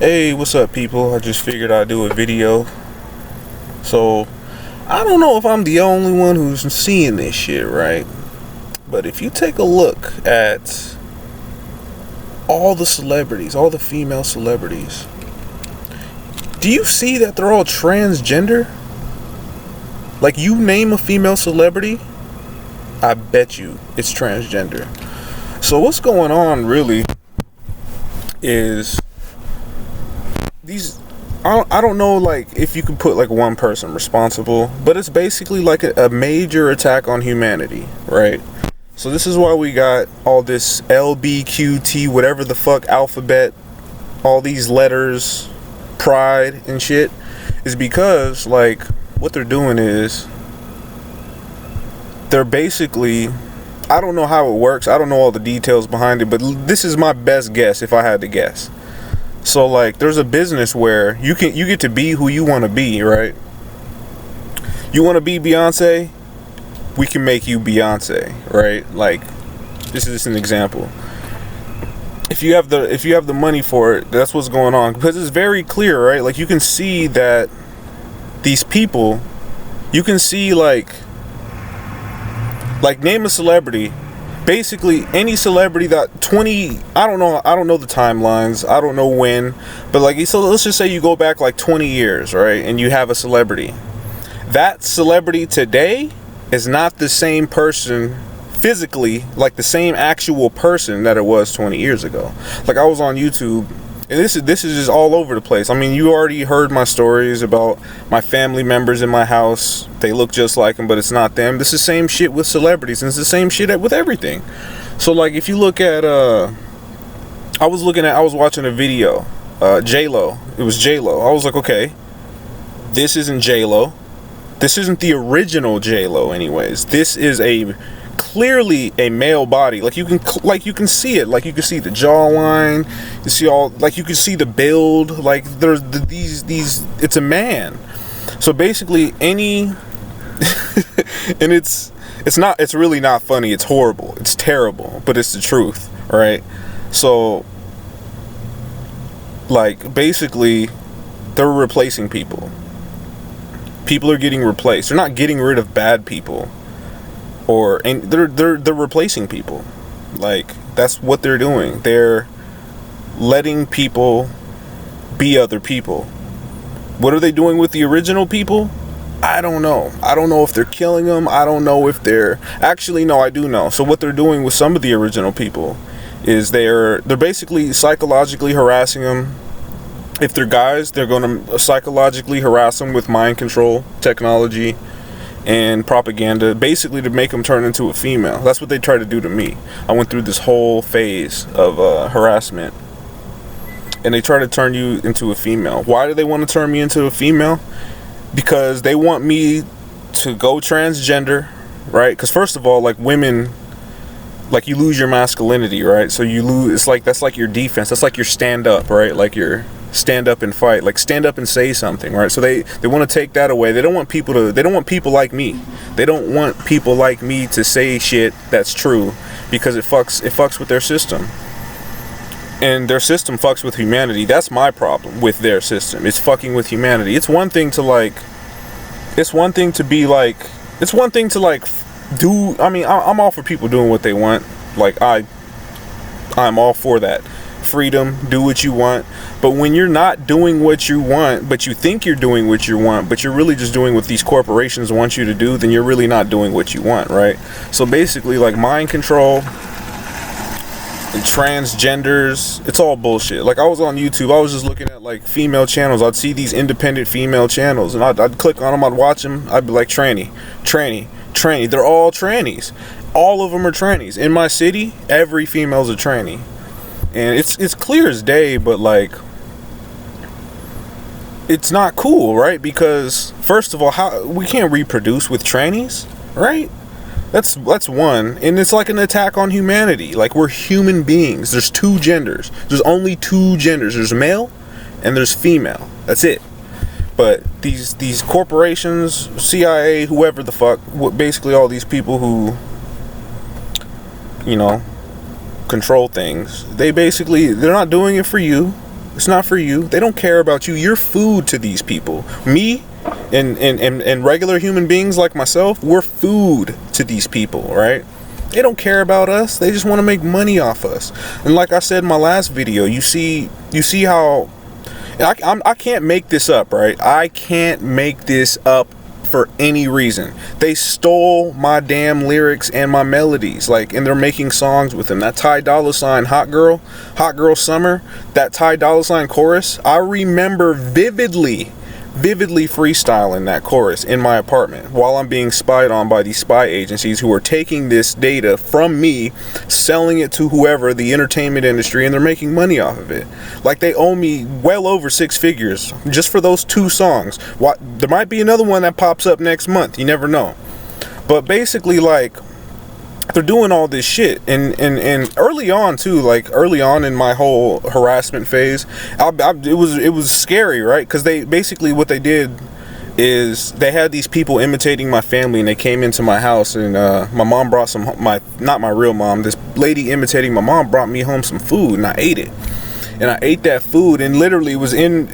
Hey, what's up, people? I just figured I'd do a video. So, I don't know if I'm the only one who's seeing this shit, right? But if you take a look at all the celebrities, all the female celebrities, do you see that they're all transgender? Like, you name a female celebrity, I bet you it's transgender. So what's going on really is these, I don't know, like, if you could put like one person responsible, but it's basically like a major attack on humanity, right? So this is why we got all this LBQT, whatever the fuck alphabet, all these letters, pride and shit, is because, like, what they're doing is they're basically, I don't know how it works, I don't know all the details behind it, but this is my best guess if I had to guess. So, like, there's a business where you get to be who you want to be, right? You want to be Beyonce? We can make you Beyonce, right? Like, this is just an example. If you have the money for it, that's what's going on, because it's very clear, right? Like, you can see that these people, you can see like name a celebrity. Basically, any celebrity that I don't know the timelines, I don't know when, but like, so let's just say you go back like 20 years, right? And you have a celebrity. That celebrity today is not the same person physically, like the same actual person that it was 20 years ago. Like, I was on YouTube, and this is just all over the place. I mean, you already heard my stories about my family members in my house. They look just like them, but it's not them. This is the same shit with celebrities, and it's the same shit with everything. So, like, if you look at, I was watching a video, J-Lo. It was J-Lo. I was like, okay, this isn't J-Lo. This isn't the original J-Lo, anyways. This is clearly a male body. Like, you can see it. Like, you can see the jawline. You see you can see the build. Like, there's these. It's a man. So basically, and it's really not funny. It's horrible. It's terrible. But it's the truth, right? So, like, basically, they're replacing people. People are getting replaced. They're not getting rid of bad people. They're replacing people. Like, that's what they're doing. They're letting people be other people. What are they doing with the original people? I don't know. I don't know if they're killing them. I don't know if they're... Actually, no, I do know. So what they're doing with some of the original people is they're basically psychologically harassing them. If they're guys, they're going to psychologically harass them with mind control technology and propaganda, basically to make them turn into a female. That's what they try to do to me. I went through this whole phase of harassment, and they try to turn you into a female. Why do they want to turn me into a female? Because they want me to go transgender, right? Because first of all, like, women, like, you lose your masculinity, right? So you lose, it's like, that's like your defense, that's like your stand up, right? Like your stand up and fight, like stand up and say something, right? So they want to take that away. They don't want people like me. They don't want people like me to say shit that's true, because it fucks with their system. And their system fucks with humanity. That's my problem with their system. It's fucking with humanity. It's one thing to do, I mean, I'm all for people doing what they want. Like, I'm all for that. Freedom, do what you want. But when you're not doing what you want, but you think you're doing what you want, but you're really just doing what these corporations want you to do, then you're really not doing what you want, right? So basically, like, mind control and transgenders, it's all bullshit. Like, I was on YouTube, I was just looking at, like, female channels. I'd see these independent female channels, and I'd click on them, I'd watch them, I'd be like, tranny. They're all trannies. All of them are trannies. In my city, every female's a tranny. And it's clear as day, but, like, it's not cool, right? Because first of all, we can't reproduce with trannies, right? That's one. And it's like an attack on humanity. Like, we're human beings. There's two genders. There's only two genders. There's male and there's female. That's it. But these corporations, CIA, whoever the fuck, basically all these people who, you know, control things, they're not doing it for you. It's not for you. They don't care about you. You're food to these people. Me and regular human beings like myself, we're food to these people, right? They don't care about us. They just want to make money off us. And like I said in my last video, you see how I can't make this up, right? I can't make this up for any reason. They stole my damn lyrics and my melodies, like, and they're making songs with them. That Ty Dolla $ign Hot Girl Summer, that Ty Dolla $ign chorus, I remember vividly freestyling that chorus in my apartment while I'm being spied on by these spy agencies who are taking this data from me, selling it to whoever, the entertainment industry, and they're making money off of it. Like, they owe me well over 6 figures just for those 2 songs. There might be another one that pops up next month, you never know. But basically, like, they're doing all this shit, and early on too, like early on in my whole harassment phase, it was scary, right? Because they basically, what they did is they had these people imitating my family, and they came into my house, and my mom brought not my real mom, this lady imitating my mom brought me home some food, and I ate it. And I ate that food, and literally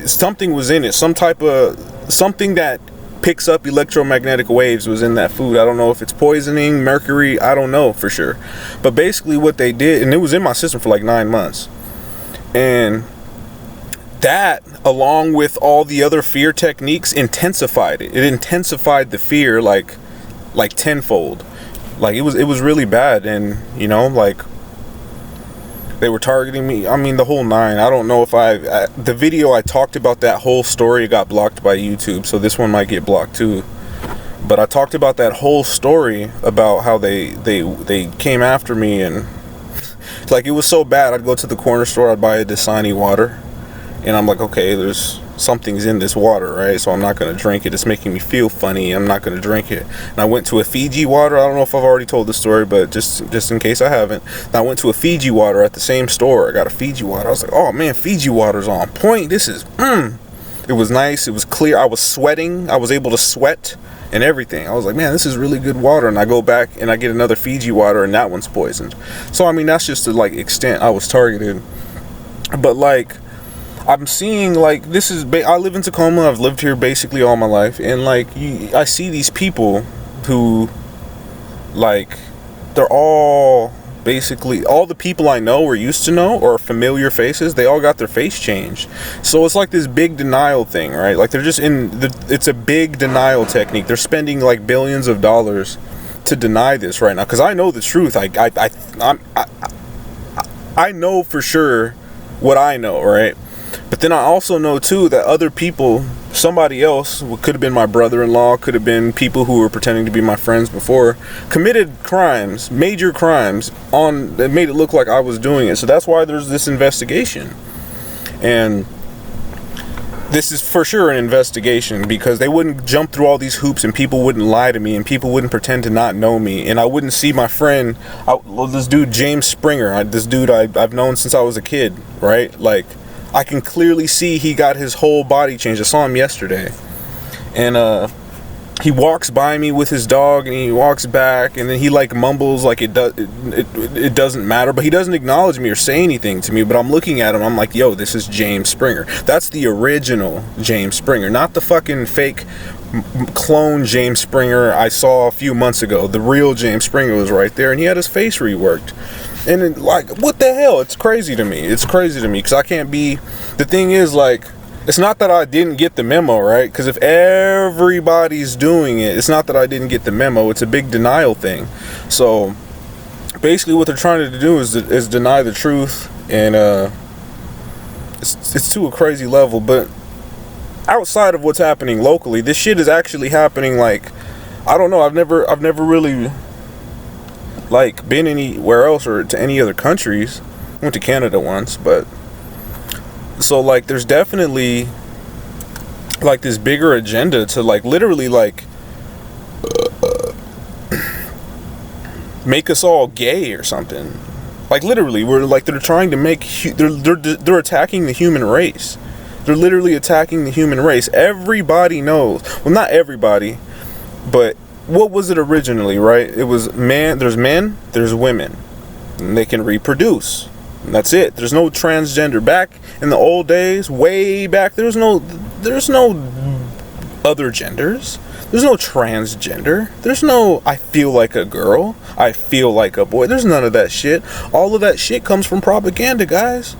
something was in it, something that picks up electromagnetic waves was in that food. I don't know if it's poisoning, mercury, I don't know for sure. But basically what they did, and it was in my system for like 9 months. And that, along with all the other fear techniques, intensified it. It intensified the fear like tenfold. Like, it was really bad. And, you know, like, they were targeting me. I mean, the whole 9. I don't know if the video I talked about that whole story got blocked by YouTube, so this one might get blocked too. But I talked about that whole story about how they came after me, and like, it was so bad. I'd go to the corner store, I'd buy a Dasani water, and I'm like, okay, something's in this water, right? So I'm not gonna drink it. It's making me feel funny. I'm not gonna drink it. And I went to a Fiji water. I don't know if I've already told this story, but just in case I haven't, I went to a Fiji water at the same store. I got a Fiji water. I was like, oh man, Fiji water's on point. This is It was nice. It was clear. I was sweating. I was able to sweat and everything. I was like, man, this is really good water. And I go back and I get another Fiji water, and that one's poisoned. So I mean, that's just the like extent I was targeted. But like, I'm seeing, like, I live in Tacoma. I've lived here basically all my life, and like, I see these people who, like, they're all basically, all the people I know or used to know or familiar faces, they all got their face changed. So it's like this big denial thing, right? Like, they're just it's a big denial technique. They're spending like billions of dollars to deny this right now, because I know the truth. I know for sure what I know, right? But then I also know too that other people, somebody else, could have been my brother-in-law, could have been people who were pretending to be my friends before, committed crimes, major crimes, that made it look like I was doing it. So that's why there's this investigation. And this is for sure an investigation, because they wouldn't jump through all these hoops, and people wouldn't lie to me, and people wouldn't pretend to not know me, and I wouldn't see my friend, this dude James Springer, this dude I've known since I was a kid, right? Like, I can clearly see he got his whole body changed. I saw him yesterday, and he walks by me with his dog, and he walks back, and then he like mumbles like it doesn't matter, but he doesn't acknowledge me or say anything to me. But I'm looking at him, I'm like, yo, this is James Springer. That's the original James Springer, not the fucking fake clone James Springer I saw a few months ago. The real James Springer was right there, and he had his face reworked. And it, like, what the hell? It's crazy to me. It's crazy to me, because I can't be. The thing is, like, it's not that I didn't get the memo, right? Because if everybody's doing it, it's not that I didn't get the memo. It's a big denial thing. So basically, what they're trying to do is deny the truth, and it's to a crazy level. But outside of what's happening locally, this shit is actually happening. Like, I don't know. I've never really like been anywhere else or to any other countries. I went to Canada once, but so like, there's definitely like this bigger agenda to like literally like make us all gay or something. Like, literally, we're like, they're trying to make they're attacking the human race. They're literally attacking the human race. Everybody knows. Well, not everybody, but what was it originally, right? It was there's men, there's women, and they can reproduce. And that's it. There's no transgender. Back in the old days, way back, there's no other genders. There's no transgender. There's no I feel like a girl, I feel like a boy. There's none of that shit. All of that shit comes from propaganda, guys.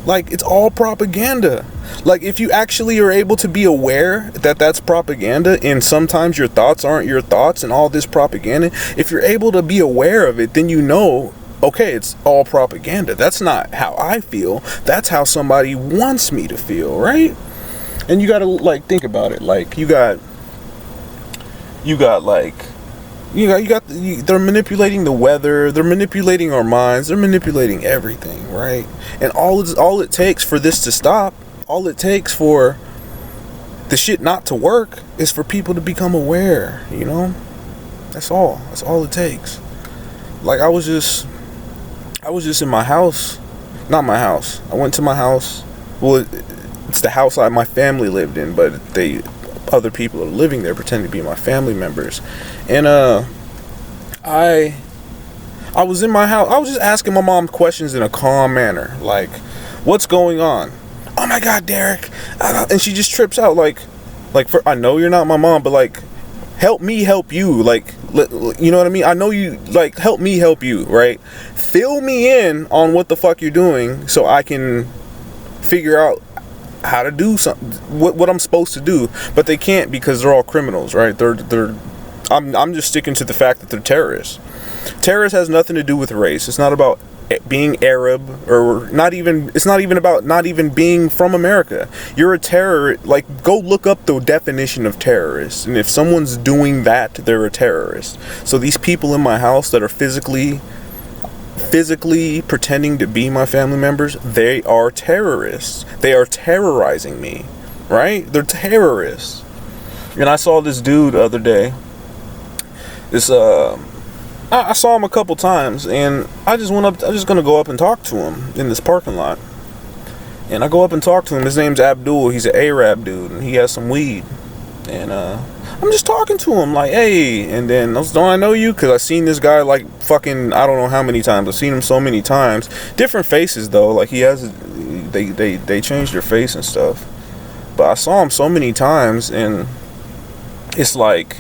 Like, it's all propaganda. Like, if you actually are able to be aware that that's propaganda, and sometimes your thoughts aren't your thoughts and all this propaganda, if you're able to be aware of it, then you know, okay, it's all propaganda. That's not how I feel. That's how somebody wants me to feel, right? And you gotta, like, think about it. Like, they're manipulating the weather, they're manipulating our minds, they're manipulating everything, right? And all it takes for this to stop, all it takes for the shit not to work is for people to become aware, you know? That's all it takes. Like, I was just in my house, not my house. I went to my house. Well, it's the house my family lived in, but other people are living there pretending to be my family members. And I was in my house. I was just asking my mom questions in a calm manner, like, what's going on? Oh my God, Derek. And she just trips out, like I know you're not my mom, but like, help me help you. Like, you know what I mean? I know you, like, help me help you, right? Fill me in on what the fuck you're doing so I can figure out how to do something, what I'm supposed to do. But they can't, because they're all criminals, right? I'm just sticking to the fact that they're terrorists. Terrorist has nothing to do with race. It's not about being Arab, or it's not even about not even being from America. You're a terrorist. Like, go look up the definition of terrorist, and if someone's doing that, they're a terrorist. So these people in my house that are physically pretending to be my family members, they are terrorists. They are terrorizing me, right? They're terrorists. And I saw this dude the other day. I saw him a couple times, and I'm just gonna go up and talk to him in this parking lot. And I go up and talk to him. His name's Abdul. He's an Arab dude, and he has some weed. And I'm just talking to him like, hey. And then, don't I know you? Because I've seen this guy like fucking, I don't know how many times. I've seen him so many times. Different faces though. Like, they changed their face and stuff. But I saw him so many times, and it's like,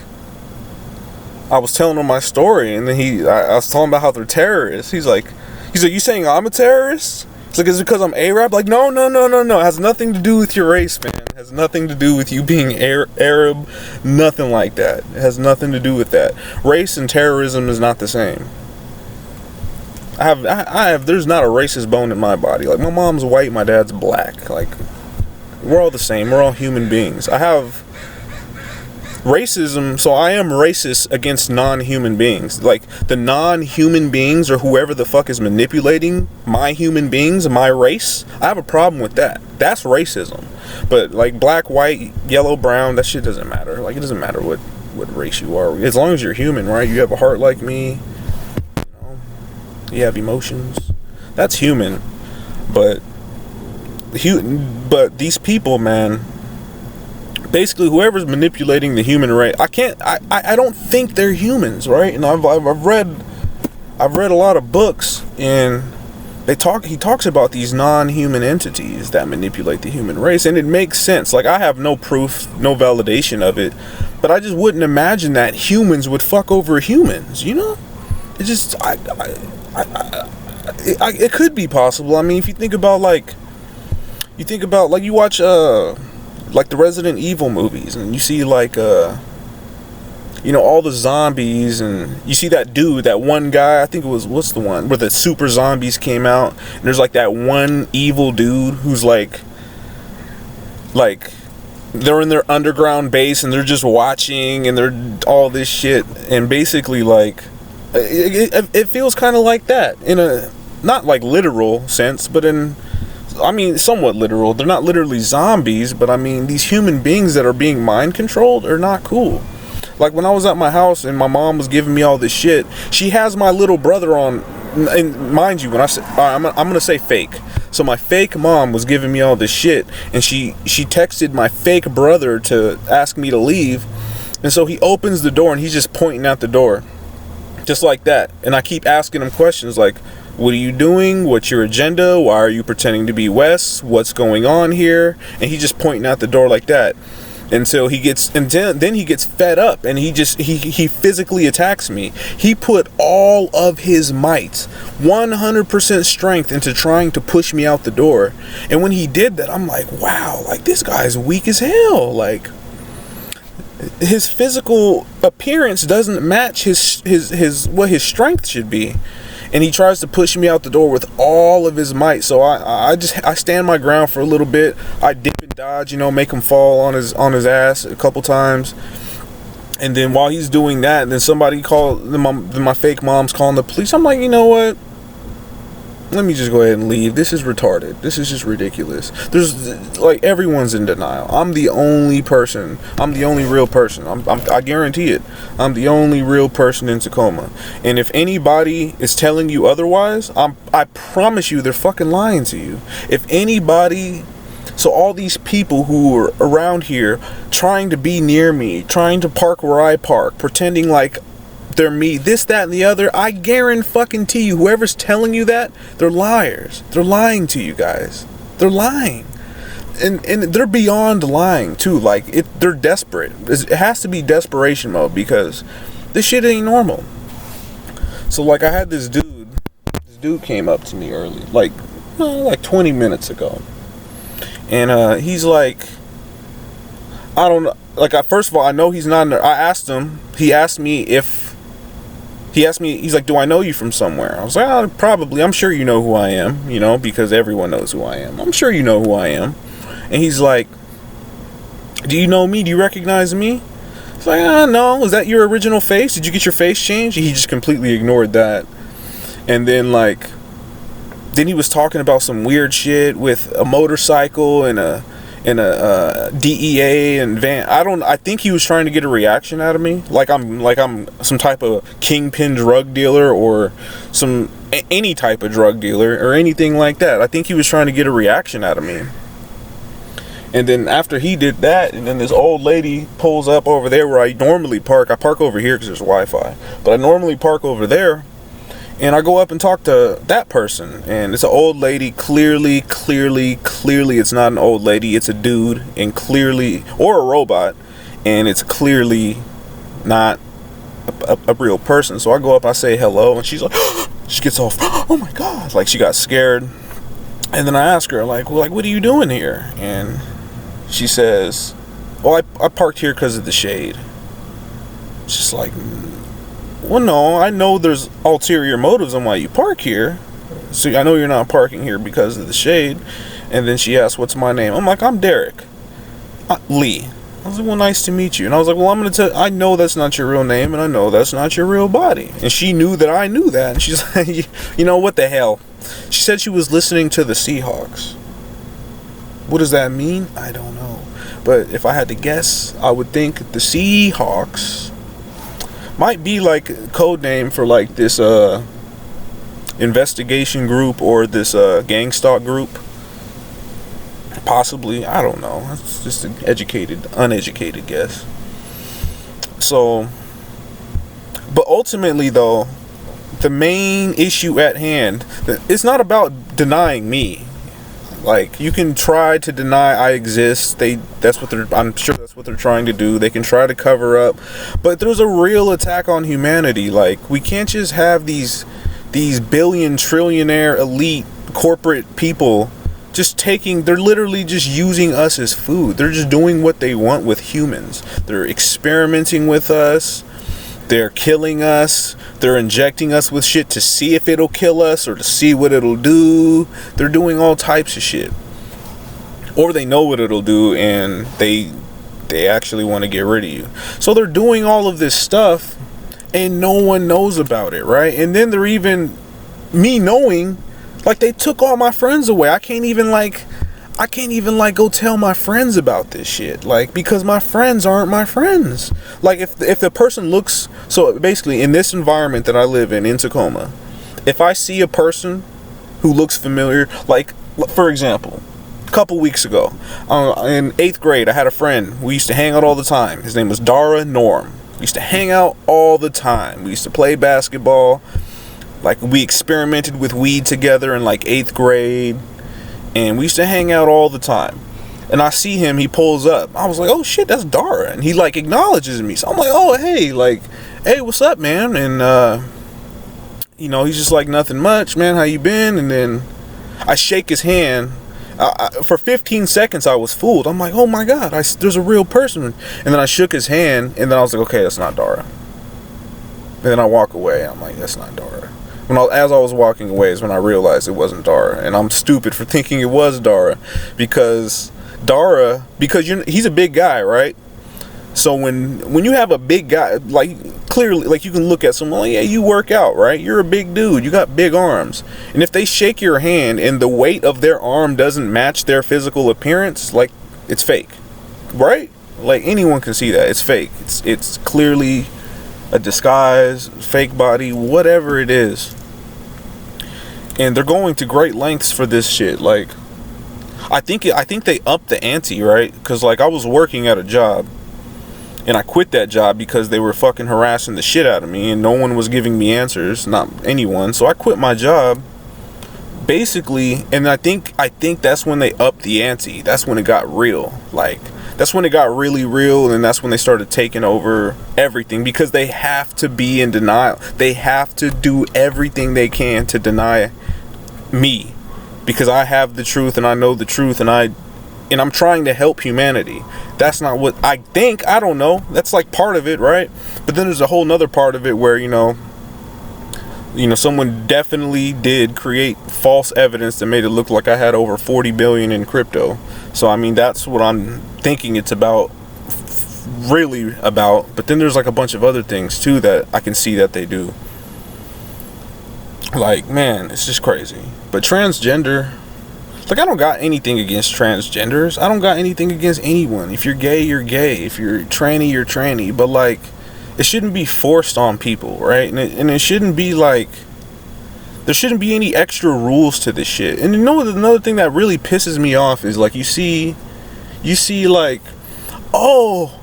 I was telling him my story, and then I was telling him about how they're terrorists. He's like, you saying I'm a terrorist? It's like, is it because I'm Arab? Like, no. It has nothing to do with your race, man. It has nothing to do with you being Arab. Nothing like that. It has nothing to do with that. Race and terrorism is not the same. There's not a racist bone in my body. Like, my mom's white, my dad's black. Like, we're all the same. We're all human beings. I have racism, so I am racist against non-human beings. Like, the non-human beings, or whoever the fuck is manipulating my human beings, my race, I have a problem with that. That's racism. But like, black, white, yellow, brown, that shit doesn't matter. Like, it doesn't matter what race you are, as long as you're human, right? You have a heart like me, you have emotions. That's human. But these people, man, basically, whoever's manipulating the human race, I don't think they're humans, right? And I've read a lot of books, and he talks about these non-human entities that manipulate the human race, and it makes sense. Like, I have no proof, no validation of it, but I just wouldn't imagine that humans would fuck over humans, you know? It just, it could be possible. I mean, if you think about, like, you watch, like the Resident Evil movies, and you see like all the zombies, and you see that dude, that one guy, I think it was, what's the one where the super zombies came out, and there's like that one evil dude who's like they're in their underground base, and they're just watching, and they're all this shit, and basically, like, it feels kind of like that, in a not like literal sense, but somewhat literal. They're not literally zombies, but I mean, these human beings that are being mind controlled are not cool. Like, when I was at my house and my mom was giving me all this shit, she has my little brother on, and mind you, when I say, I'm gonna say fake. So my fake mom was giving me all this shit, and she texted my fake brother to ask me to leave, and so he opens the door, and he's just pointing out the door, just like that. And I keep asking him questions like, What are you doing? What's your agenda? Why are you pretending to be Wes? What's going on here? And he's just pointing out the door like that. And so he gets, and then he gets fed up, and he physically attacks me. He put all of his might, 100% strength, into trying to push me out the door. And when he did that, I'm like, wow, like, this guy's weak as hell. Like, his physical appearance doesn't match his what his strength should be. And he tries to push me out the door with all of his might. So I stand my ground for a little bit. I dip and dodge, make him fall on his ass a couple times. And then while he's doing that, and then somebody my fake mom's calling the police. I'm like, you know what? Let me just go ahead and leave. This is retarded. This is just ridiculous. There's, like, everyone's in denial. I'm the only person. I'm the only real person. I guarantee it. I'm the only real person in Tacoma. And if anybody is telling you otherwise, I promise you they're fucking lying to you. If anybody... So all these people who are around here trying to be near me, trying to park where I park, pretending like they're me, this, that, and the other, I guarantee you, whoever's telling you that, they're liars. They're lying to you guys. They're lying. And they're beyond lying, too. Like, they're desperate. It has to be desperation mode, because this shit ain't normal. So, like, I had this dude came up to me early, like 20 minutes ago. And he's like, I don't know. Like, first of all, I know he's not in there. I asked him. He asked me, he's like, do I know you from somewhere? I was like, oh, probably. I'm sure you know who I am, because everyone knows who I am. I'm sure you know who I am. And he's like, do you know me? Do you recognize me? It's like, no. Is that your original face? Did you get your face changed? He just completely ignored that. And then, then he was talking about some weird shit with a motorcycle and a DEA and van. I think he was trying to get a reaction out of me, like I'm some type of kingpin drug dealer or any type of drug dealer or anything like that. I think he was trying to get a reaction out of me. And then after he did that, and then this old lady pulls up over there where I normally park. I park over here because there's Wi-Fi, but I normally park over there. And I go up and talk to that person, and it's an old lady. Clearly, it's not an old lady. It's a dude, and clearly, or a robot, and it's clearly not a real person. So I go up, I say hello, and she's like, she gets off, oh my God, like she got scared. And then I ask her, like, what are you doing here? And she says, well, I parked here because of the shade. It's just like, well, no, I know there's ulterior motives on why you park here. So I know you're not parking here because of the shade. And then she asked, what's my name? I'm like, I'm Derek. Lee. I was like, well, nice to meet you. And I was like, well, I'm going to tell, I know that's not your real name, and I know that's not your real body. And she knew that I knew that. And she's like, you know, what the hell? She said she was listening to the Seahawks. What does that mean? I don't know. But if I had to guess, I would think the Seahawks might be like a code name for like this investigation group or this gang stalk group. Possibly, I don't know. It's just an uneducated guess. So, but ultimately though, the main issue at hand, it's not about denying me. Like, you can try to deny I exist. I'm sure that's what they're trying to do. They can try to cover up, but there's a real attack on humanity. Like, we can't just have these billion trillionaire elite corporate people they're literally just using us as food. They're just doing what they want with humans. They're experimenting with us. They're killing us. They're injecting us with shit to see if it'll kill us or to see what it'll do. They're doing all types of shit. Or they know what it'll do and they actually want to get rid of you. So they're doing all of this stuff and no one knows about it, right? And then they're even, me knowing, like, they took all my friends away. I can't even go tell my friends about this shit, like, because my friends aren't my friends. Like, if the person looks, so basically in this environment that I live in Tacoma, if I see a person who looks familiar, like, for example, a couple weeks ago, in 8th grade, I had a friend. We used to hang out all the time. His name was Dara Norm. We used to hang out all the time. We used to play basketball. Like, we experimented with weed together in like 8th grade, and we used to hang out all the time. And I see him, he pulls up. I was like, oh shit, that's Dara. And he like acknowledges me. So I'm like, oh hey, like, hey, what's up, man? And you know, he's just like, nothing much, man, how you been? And then I shake his hand. For 15 seconds I was fooled. I'm like, oh my god, there's a real person. And then I shook his hand, and then I was like, okay, that's not Dara. And then I walk away. I'm like, that's not Dara. As I was walking away is when I realized it wasn't Dara. And I'm stupid for thinking it was Dara, because he's a big guy, right? So when you have a big guy, like, clearly, like, you can look at someone like, yeah, you work out, right? You're a big dude, you got big arms. And if they shake your hand and the weight of their arm doesn't match their physical appearance, like, it's fake, right? Like, anyone can see that it's fake. It's clearly a disguise, fake body, whatever it is. And they're going to great lengths for this shit. Like, I think they upped the ante, right? Because, like, I was working at a job, and I quit that job because they were fucking harassing the shit out of me, and no one was giving me answers, not anyone. So I quit my job, basically, and I think that's when they upped the ante. That's when it got real. Like, that's when it got really real, and that's when they started taking over everything, because they have to be in denial. They have to do everything they can to deny me, because I have the truth, and I know the truth, and I'm trying to help humanity. That's not what I think. I don't know. That's like part of it, right? But then there's a whole nother part of it where, you know, someone definitely did create false evidence that made it look like I had over 40 billion in crypto. So, I mean, that's what I'm thinking it's about, really about. But then there's like a bunch of other things too that I can see that they do. Like, man, it's just crazy. But transgender, like, I don't got anything against transgenders. I don't got anything against anyone. If you're gay, you're gay. If you're tranny, you're tranny. But, like, it shouldn't be forced on people, right? And it shouldn't be, like, there shouldn't be any extra rules to this shit. And you know, another thing that really pisses me off is, like, you see, like, oh,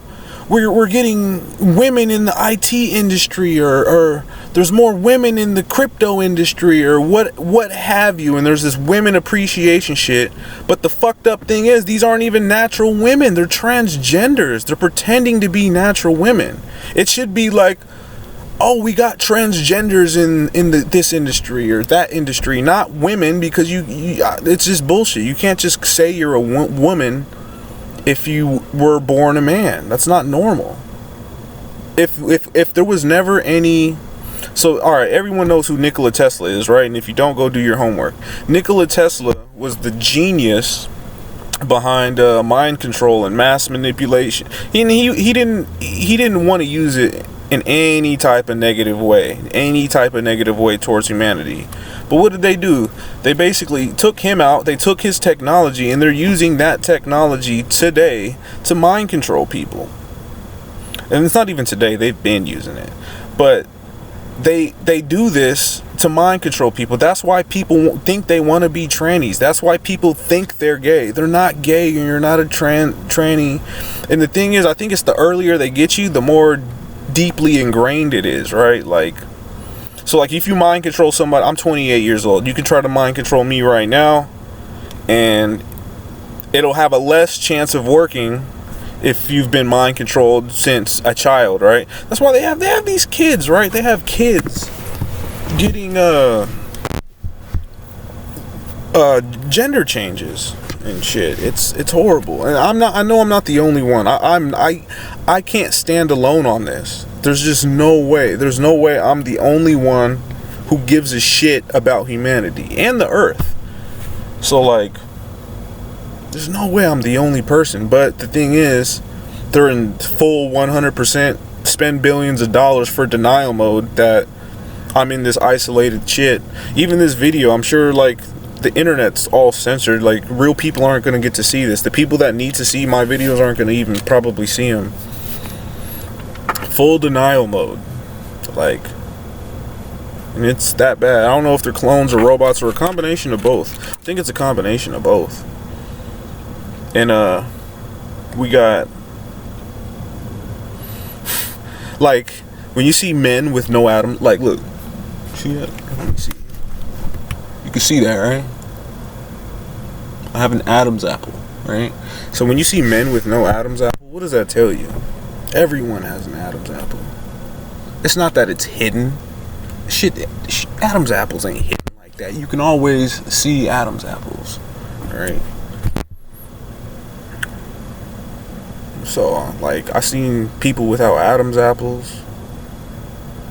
we're getting women in the IT industry, or there's more women in the crypto industry, or what have you, and there's this women appreciation shit. But the fucked up thing is, these aren't even natural women. They're transgenders. They're pretending to be natural women. It should be like, oh, we got transgenders in this industry or that industry, not women, because you it's just bullshit. You can't just say you're a woman if you were born a man. That's not normal. If there was never any... So, alright, everyone knows who Nikola Tesla is, right? And if you don't, go do your homework. Nikola Tesla was the genius behind mind control and mass manipulation. He didn't want to use it in any type of negative way. Towards humanity. But what did they do? They basically took him out, they took his technology, and they're using that technology today to mind control people. And it's not even today, they've been using it. But they do this to mind control people. That's why people think they want to be trannies. That's why people think they're gay. They're not gay, and you're not a tranny. And the thing is, I think it's the earlier they get you, the more deeply ingrained it is, right? Like, so, like, if you mind control somebody, I'm 28 years old. You can try to mind control me right now, and it'll have a less chance of working if you've been mind controlled since a child, right? That's why they have these kids, right? They have kids getting gender changes and shit. It's horrible. And I know I'm not the only one. I can't stand alone on this. There's just no way. There's no way I'm the only one who gives a shit about humanity and the earth. So, like, there's no way I'm the only person. But the thing is, they're in full 100% spend billions of dollars for denial mode that I'm in this isolated shit. Even this video, I'm sure, like, the internet's all censored. Like, real people aren't going to get to see this. The people that need to see my videos aren't going to even probably see them. Full denial mode. Like, and it's that bad. I don't know if they're clones or robots or a combination of both. I think it's a combination of both. And we got, like, when you see men with no atom, like, look, see that? Let me see. You can see that, right? I have an Adam's apple, right? So when you see men with no Adam's apple, what does that tell you? Everyone has an Adam's apple. It's not that it's hidden. Adam's apples ain't hidden like that. You can always see Adam's apples, right? So, like, I seen people without Adam's apples.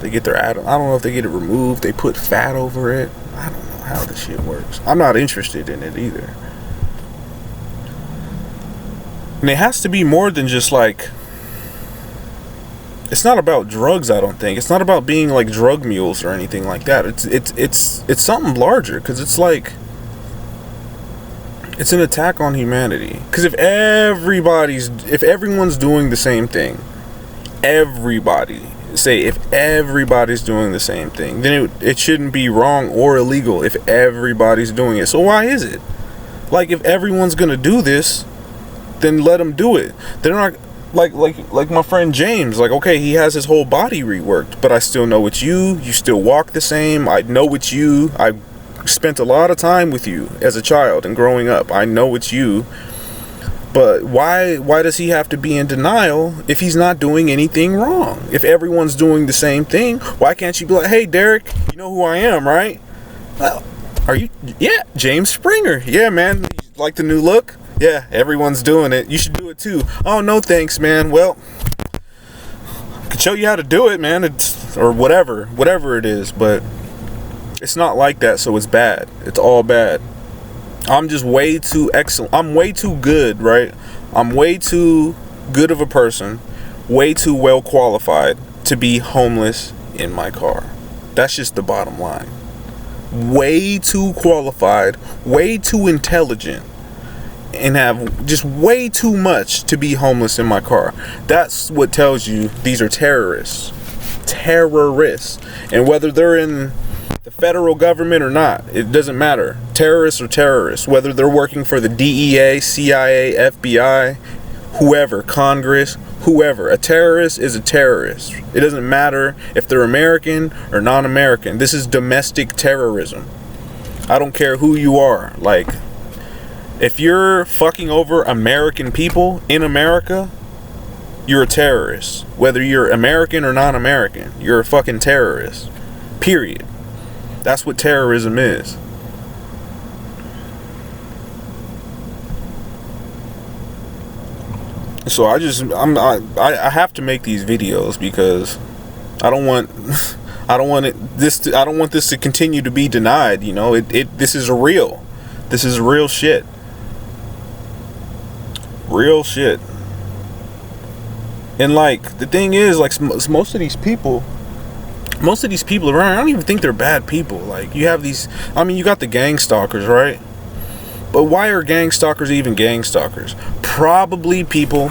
They get their Adam. I don't know if they get it removed. They put fat over it. I don't know how this shit works. I'm not interested in it either. And it has to be more than just like. It's not about drugs. I don't think it's not about being like drug mules or anything like that. It's something larger, because it's like. It's an attack on humanity. Because if everyone's doing the same thing, if everybody's doing the same thing, then it shouldn't be wrong or illegal if everybody's doing it. So why is it? Like, if everyone's gonna do this, then let them do it. They're not like my friend James. Like, okay, he has his whole body reworked, but I still know it's you. You still walk the same. I know it's you. I spent a lot of time with you as a child and growing up. I know it's you. But why does he have to be in denial if he's not doing anything wrong? If everyone's doing the same thing, why can't you be like, hey, Derek, you know who I am, right? Well, are you? Yeah, James Springer. Yeah, man. You like the new look? Yeah, everyone's doing it. You should do it too. Oh, no thanks, man. Well, I could show you how to do it, man. Or whatever it is, but it's not like that, so it's bad. It's all bad. I'm just way too excellent. I'm way too good, right? I'm way too good of a person, way too well qualified to be homeless in my car. That's just the bottom line. Way too qualified, way too intelligent, and have just way too much to be homeless in my car. That's what tells you these are terrorists. Terrorists. And whether they're in the federal government or not, it doesn't matter. Terrorists are terrorists. Whether they're working for the DEA, CIA, FBI, whoever, Congress, whoever. A terrorist is a terrorist. It doesn't matter if they're American or non-American. This is domestic terrorism. I don't care who you are. Like, if you're fucking over American people in America, you're a terrorist. Whether you're American or non-American, you're a fucking terrorist. Period. That's what terrorism is. So I have to make these videos because I don't want this to continue to be denied. You know, this is real shit. Real shit. And like, the thing is, like, most of these people around, I don't even think they're bad people. Like, you have these, I mean, you got the gang stalkers, right? But why are gang stalkers even gang stalkers? Probably people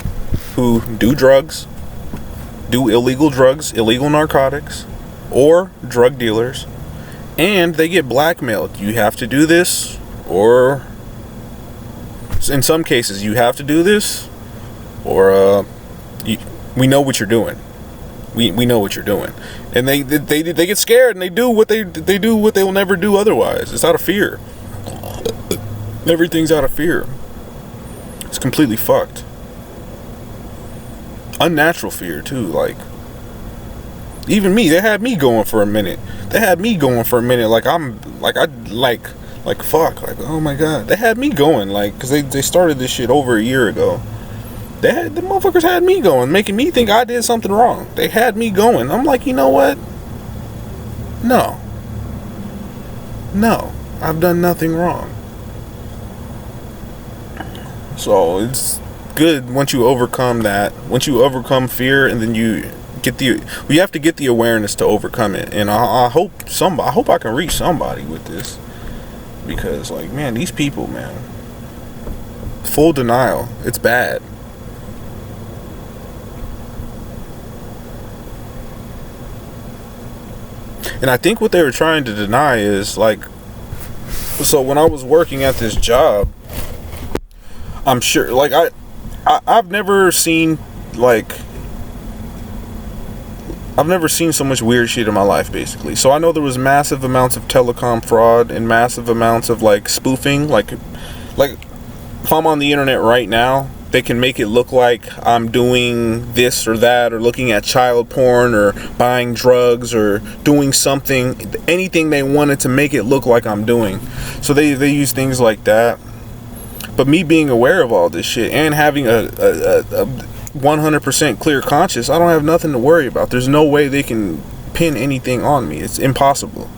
who do drugs, do illegal drugs, illegal narcotics, or drug dealers, and they get blackmailed. You have to do this, or in some cases, you have to do this, or we know what you're doing. We know what you're doing, and they get scared and they do what they'll never do otherwise. It's out of fear. Everything's out of fear. It's completely fucked. Unnatural fear too. Like, even me, they had me going for a minute. Like, fuck. Like, oh my god, they had me going. Like, because they started this shit over a year ago. The motherfuckers had me going, making me think I did something wrong. They had me going. I'm like, you know what? No, I've done nothing wrong. So it's good once you overcome that. Once you overcome fear, and then you have to get the awareness to overcome it. And I hope I can reach somebody with this, because, like, man, these people, man, full denial. It's bad. And I think what they were trying to deny is, like, so when I was working at this job, I'm sure, like, I've never seen, like, I've never seen so much weird shit in my life, basically. So I know there was massive amounts of telecom fraud and massive amounts of like spoofing. Like if I'm on the internet right now, they can make it look like I'm doing this or that, or looking at child porn, or buying drugs, or doing something, anything they wanted to make it look like I'm doing. So they use things like that. But me being aware of all this shit and having a 100% clear conscience, I don't have nothing to worry about. There's no way they can pin anything on me. It's impossible.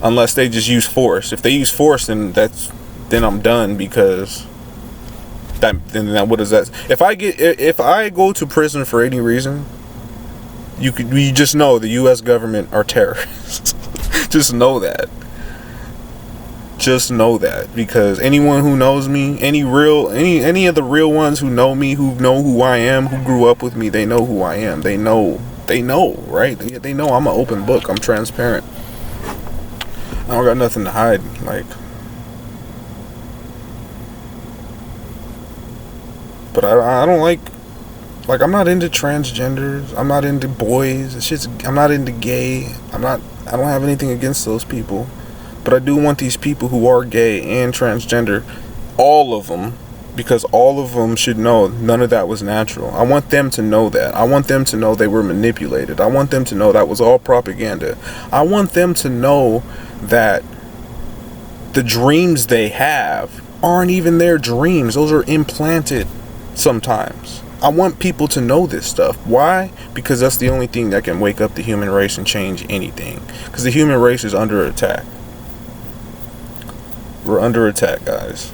Unless they just use force. If they use force, then I'm done, because then what is that? If I go to prison for any reason, you just know the US government are terrorists. Just know that. Just know that, because anyone who knows me, any of the real ones who know me, who know who I am, who grew up with me, they know who I am. They know, right? They know I'm an open book. I'm transparent. I don't got nothing to hide. But I don't like I'm not into transgenders. I'm not into boys. I'm not into gay. I don't have anything against those people. But I do want these people who are gay and transgender, all of them, because all of them should know none of that was natural. I want them to know that. I want them to know they were manipulated. I want them to know that was all propaganda. I want them to know that the dreams they have aren't even their dreams. Those are implanted sometimes. I want people to know this stuff. Why? Because that's the only thing that can wake up the human race and change anything. Because the human race is under attack. We're under attack, guys.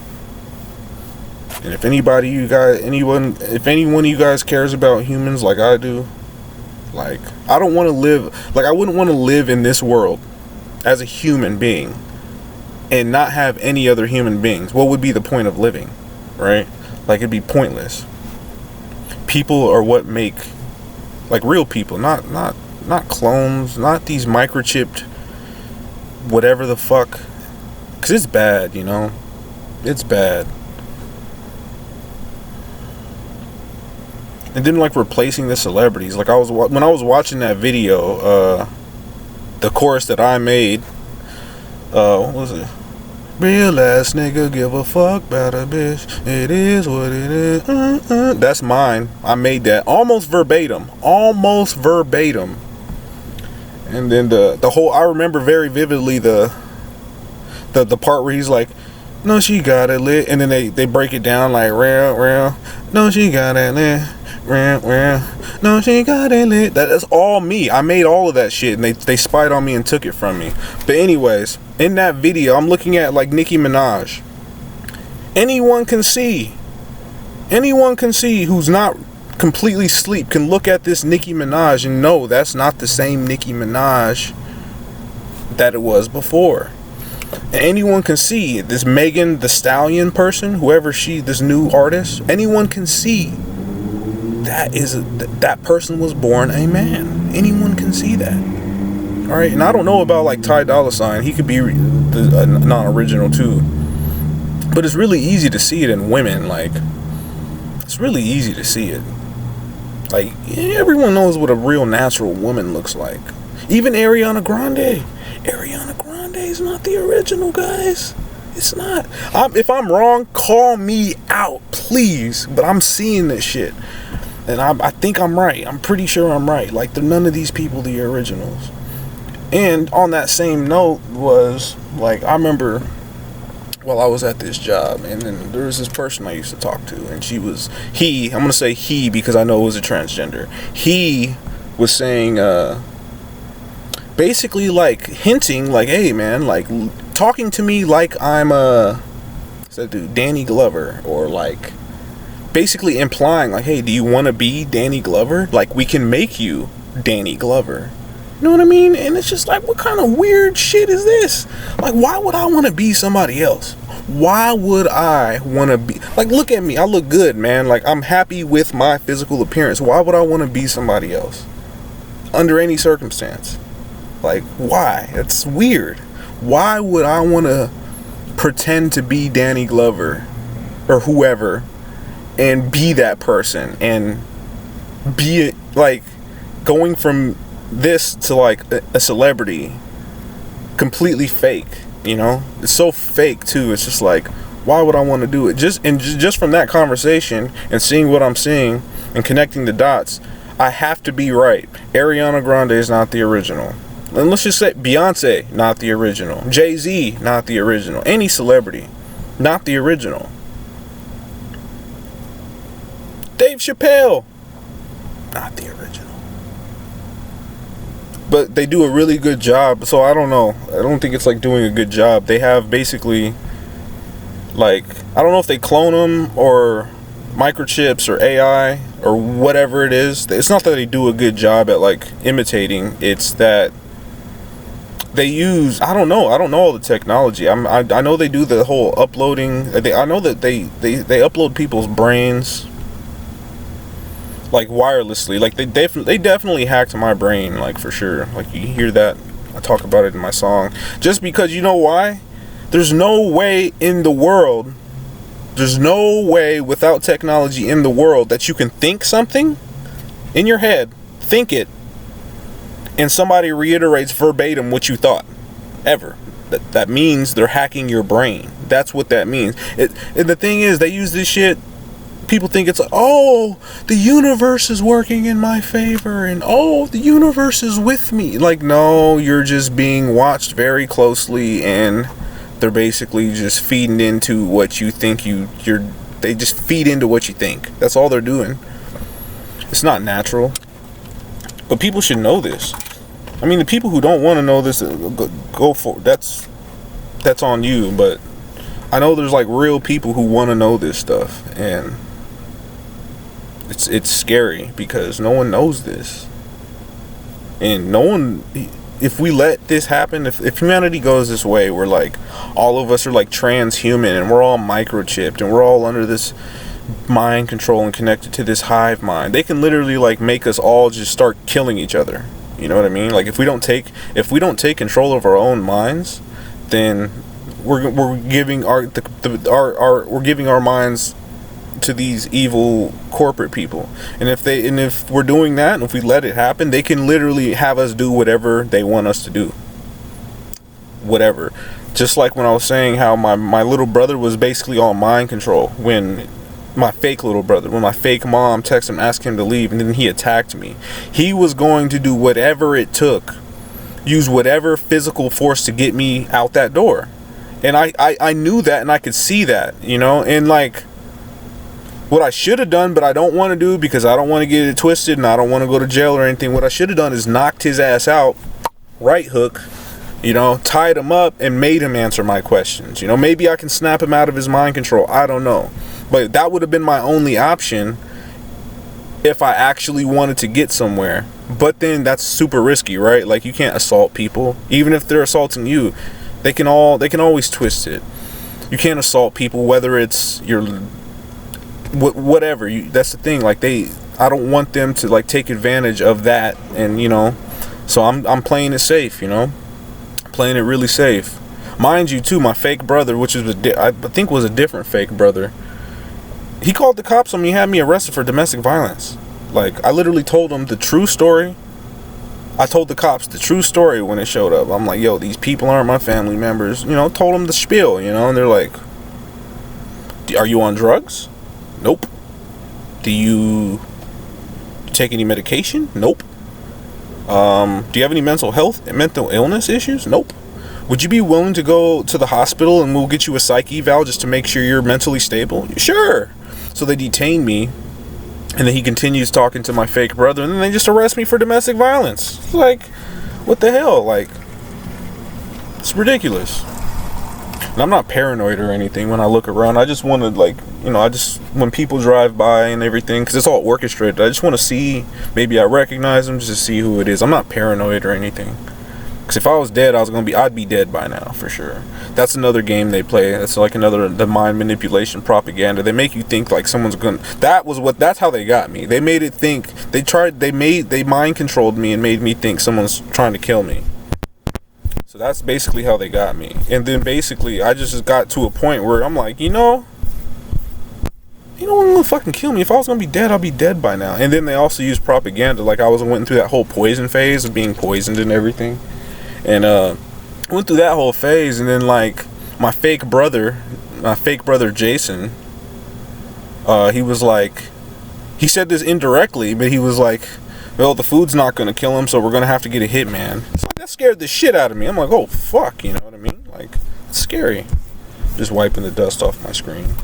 And if anyone of you guys cares about humans like I do, I don't want to live, I wouldn't want to live in this world as a human being and not have any other human beings. What would be the point of living, right? It'd be pointless. People are what make, real people, not clones, not these microchipped whatever the fuck. Because it's bad, it's bad. And then replacing the celebrities, when I was watching that video, the chorus that I made, what was it? Real ass nigga give a fuck about a bitch. It is what it is. That's mine. I made that almost verbatim. And then the whole, I remember very vividly the part where he's like, no, she got it lit, and then they break it down real. No, she got it lit, real. No, she got it lit. That's all me. I made all of that shit, and they spied on me and took it from me. But anyways, in that video, I'm looking at Nicki Minaj. Anyone can see who's not completely asleep can look at this Nicki Minaj and know that's not the same Nicki Minaj that it was before. And anyone can see this Megan Thee Stallion person, whoever this new artist, anyone can see that person was born a man. Anyone can see that. All right, and I don't know about Ty Dolla $ign. He could be non-original too. But it's really easy to see it in women. It's really easy to see it. Everyone knows what a real natural woman looks like. Even Ariana Grande. Ariana Grande is not the original, guys. It's not. If I'm wrong, call me out, please. But I'm seeing this shit. And I think I'm right. I'm pretty sure I'm right. None of these people the originals. And on that same note was, I remember while I was at this job, and then there was this person I used to talk to, and I'm going to say he because I know it was a transgender. He was saying, basically hinting hey man, talking to me like I'm Danny Glover, or basically implying hey, do you want to be Danny Glover? We can make you Danny Glover. You know what I mean? And it's just what kind of weird shit is this? Why would I want to be somebody else? Why would I want to be look at me, I look good, man. I'm happy with my physical appearance. Why would I want to be somebody else under any circumstance? Why? It's weird. Why would I want to pretend to be Danny Glover or whoever and be that person and be going from this to like a celebrity, completely fake, you know? It's so fake too. It's just like, why would I want to do it? Just from that conversation and seeing what I'm seeing and connecting the dots, I have to be right. Ariana Grande is not the original. And let's just say Beyonce, not the original. Jay-Z, not the original. Any celebrity, not the original. Dave Chappelle, not the original. But they do a really good job, so I don't know. I don't think it's like doing a good job. They have basically, like, I don't know if they clone them or microchips or AI or whatever it is. It's not that they do a good job at like imitating. It's that they use, I don't know all the technology. I know they do the whole uploading. I know that they upload people's brains like wirelessly. Like they definitely hacked my brain, like for sure. Like you hear that, I talk about it in my song. Just because, you know why? There's no way in the world, there's no way without technology in the world that you can think something in your head, think it, and somebody reiterates verbatim what you thought. Ever. That means they're hacking your brain. That's what that means. And the thing is, they use this shit. People think it's like, oh, the universe is working in my favor, and oh, the universe is with me. Like, no, you're just being watched very closely, and they're basically just feeding into what you think they just feed into what you think. That's all they're doing. It's not natural. But people should know this. I mean, the people who don't want to know this, go for it. That's on you. But I know there's like real people who want to know this stuff, and it's scary because no one knows this, and no one. If we let this happen, if humanity goes this way, we're like, all of us are like transhuman, and we're all microchipped, and we're all under this mind control and connected to this hive mind. They can literally like make us all just start killing each other. You know what I mean? Like if we don't take control of our own minds, then we're giving we're giving our minds to these evil corporate people. And if we're doing that, and if we let it happen, they can literally have us do whatever they want us to do. Whatever. Just like when I was saying how my little brother was basically on mind control when my fake little brother, when my fake mom texted him, asked him to leave, and then he attacked me. He was going to do whatever it took, use whatever physical force to get me out that door. And I knew that, and I could see that, you know. And like what I should have done, but I don't want to do because I don't want to get it twisted and I don't want to go to jail or anything. What I should have done is knocked his ass out, right hook, you know, tied him up and made him answer my questions. You know, maybe I can snap him out of his mind control. I don't know. But that would have been my only option if I actually wanted to get somewhere. But then that's super risky, right? Like you can't assault people. Even if they're assaulting you, they can always twist it. You can't assault people, whether it's your whatever. That's the thing. Like I don't want them to like take advantage of that, and you know, so I'm playing it safe, you know, playing it really safe. Mind you, too, my fake brother, which is I think was a different fake brother, he called the cops on me, had me arrested for domestic violence. Like I literally told him the true story. I told the cops the true story when it showed up. I'm like, yo, these people aren't my family members. You know, told them the spiel, you know, and they're like, are you on drugs? Nope. Do you take any medication? Nope. Do you have any mental illness issues? Nope. Would you be willing to go to the hospital and we'll get you a psych eval just to make sure you're mentally stable? Sure. So they detain me, and then he continues talking to my fake brother, and then they just arrest me for domestic violence. It's like, what the hell? Like, it's ridiculous. And I'm not paranoid or anything when I look around. I just want to, like, you know, when people drive by and everything, because it's all orchestrated, I just want to see, maybe I recognize them just to see who it is. I'm not paranoid or anything. Because if I was dead, I'd be dead by now, for sure. That's another game they play. That's like the mind manipulation propaganda. They make you think like someone's gonna, that's how they got me. They made it think, they mind controlled me and made me think someone's trying to kill me. So that's basically how they got me. And then basically, I just got to a point where I'm like, you know, You don't want to fucking kill me. If I was gonna be dead, I'll be dead by now. And then they also use propaganda. Like, I went through that whole poison phase of being poisoned and everything. And went through that whole phase, and then like my fake brother Jason, he was like, he said this indirectly, but he was like, well, the food's not gonna kill him, so we're gonna have to get a hitman. So that scared the shit out of me. I'm like, oh fuck, you know what I mean? Like, it's scary. Just wiping the dust off my screen.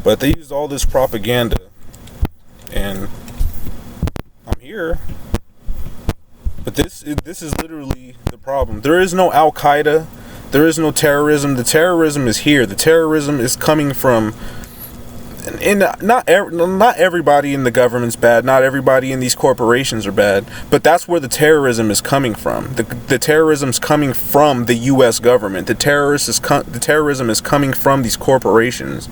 But they used all this propaganda, and I'm here. But this is literally the problem. There is no Al Qaeda. There is no terrorism. The terrorism is here. The terrorism is coming from. And not everybody in the government's bad. Not everybody in these corporations are bad. But that's where the terrorism is coming from. The terrorism's coming from the U.S. government. The terrorism is coming from these corporations,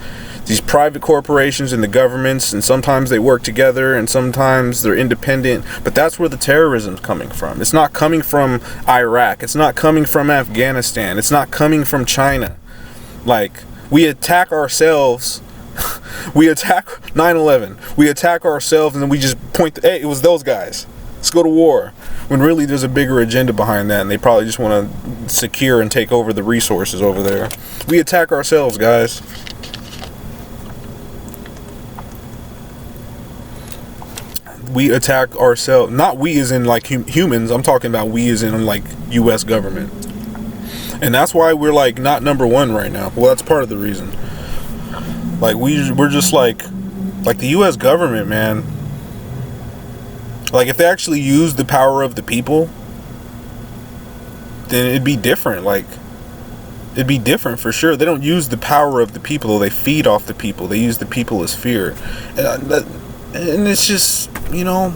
these private corporations and the governments. And sometimes they work together, and sometimes they're independent. But that's where the terrorism's coming from. It's not coming from Iraq. It's not coming from Afghanistan. It's not coming from China. Like, we attack ourselves. We attack 9/11. We attack ourselves, and then we just point. Hey, it was those guys. Let's go to war. When really there's a bigger agenda behind that, and they probably just want to secure and take over the resources over there. We attack ourselves, guys. We attack ourselves. Not we as in like humans. I'm talking about we as in like U.S. government. And that's why we're like not number one right now. Well, that's part of the reason. Like, we're just like the U.S. government, man. Like, if they actually used the power of the people, then it'd be different. Like, it'd be different for sure. They don't use the power of the people. They feed off the people. They use the people as fear. And it's just, you know,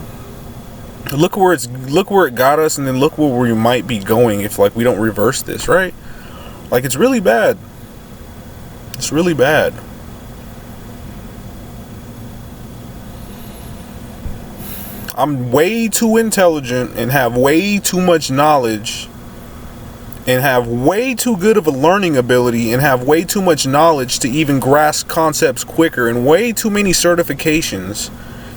look where it got us, and then look where we might be going if, like, we don't reverse this, right? Like, it's really bad. It's really bad. I'm way too intelligent and have way too much knowledge and have way too good of a learning ability and have way too much knowledge to even grasp concepts quicker, and way too many certifications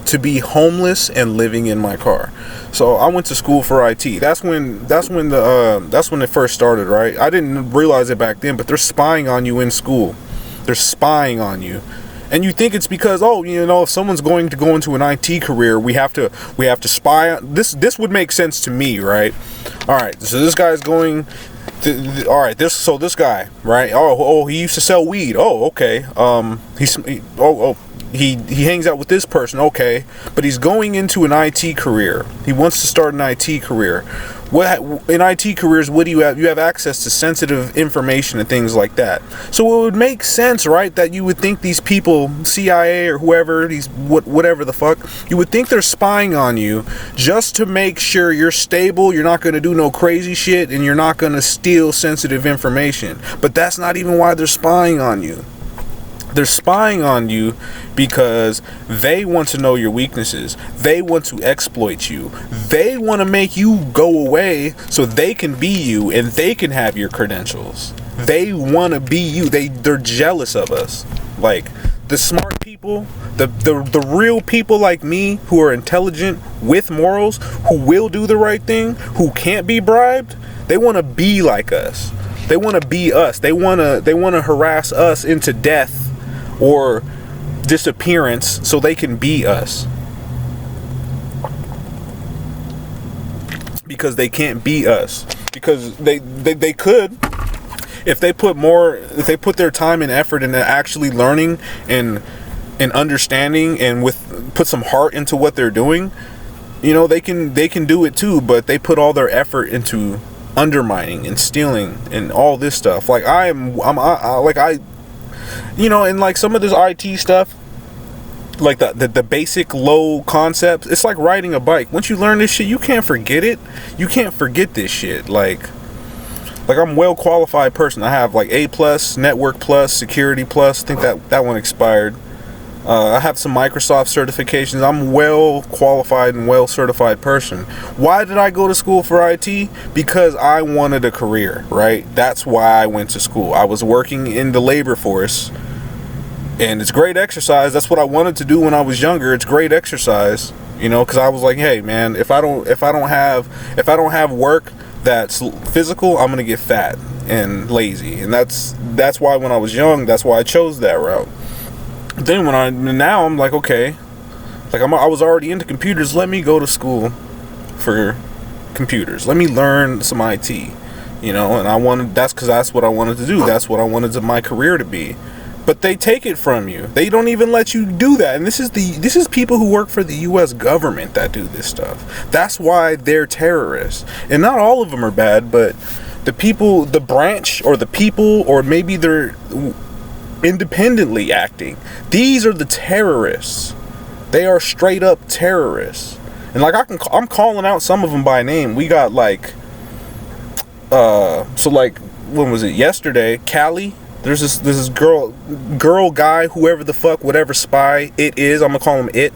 to be homeless and living in my car. So I went to school for IT. That's when it first started, right? I didn't realize it back then, but they're spying on you in school. They're spying on you. And you think it's because, oh, you know, if someone's going to go into an IT career, we have to spy on this. This would make sense to me, right? All right, so this guy's going. This guy, right? Oh, he used to sell weed. Oh, okay. He hangs out with this person. Okay, but he's going into an IT career. He wants to start an IT career. In IT careers, what do you have? You have access to sensitive information and things like that. So it would make sense, right, that you would think these people, CIA or whoever, whatever the fuck, you would think they're spying on you just to make sure you're stable, you're not going to do no crazy shit, and you're not going to steal sensitive information. But that's not even why they're spying on you. They're spying on you because they want to know your weaknesses. They want to exploit you. They want to make you go away so they can be you and they can have your credentials. They want to be you. They're jealous of us. Like, the smart people, the real people like me who are intelligent, with morals, who will do the right thing, who can't be bribed, they want to be like us. They want to be us. They want to harass us into death or disappearance so they can be us, because they can't be us, because they could, if they put their time and effort into actually learning and understanding, and put some heart into what they're doing. You know, they can do it too, but they put all their effort into undermining and stealing and all this stuff. Like, you know, and like some of this IT stuff, like the basic low concepts, it's like riding a bike. Once you learn this shit, you can't forget it. You can't forget this shit. Like I'm a well qualified person. I have like A+, Network Plus, Security Plus. I think that one expired. I have some Microsoft certifications. I'm a well qualified and well certified person. Why did I go to school for IT? Because I wanted a career, right? That's why I went to school. I was working in the labor force And it's great exercise. That's what I wanted to do when I was younger. It's great exercise, you know, because I was like, hey man, if I don't have work that's physical, I'm gonna get fat and lazy. And that's why when I was young, that's why I chose that route. Then now I'm like, okay, like I was already into computers. Let me go to school for computers. Let me learn some IT, you know. And that's what I wanted to do. That's what I wanted my career to be. But they take it from you. They don't even let you do that. And this is people who work for the U.S. government that do this stuff. That's why they're terrorists. And not all of them are bad, but the people, the branch, or the people, or maybe they're independently acting. These are the terrorists. They are straight up terrorists. And like I'm calling out some of them by name. We got like, when was it? Yesterday, Cali. There's this girl, guy, whoever the fuck, whatever spy it is. I'm gonna call him it.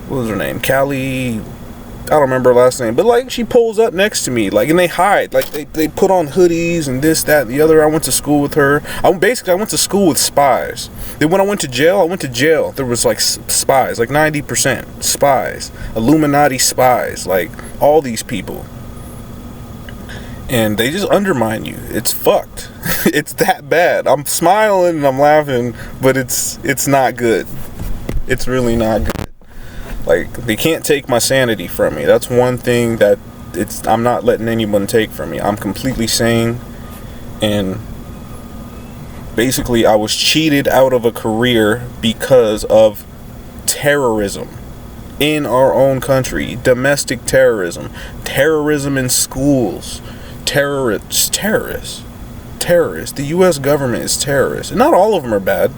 What was her name? Callie. I don't remember her last name, but like she pulls up next to me, like, and they hide, like they put on hoodies and this, that, and the other. I went to school with her. I went to school with spies. Then when I went to jail. There was like spies, like 90% spies, Illuminati spies, like all these people. And they just undermine you. It's fucked. It's that bad. I'm smiling and I'm laughing, but it's not good. It's really not good. Like, they can't take my sanity from me. That's one thing that I'm not letting anyone take from me. I'm completely sane. And basically I was cheated out of a career because of terrorism in our own country. Domestic terrorism. Terrorism in schools. Terrorists. The U.S. government is terrorists. And not all of them are bad,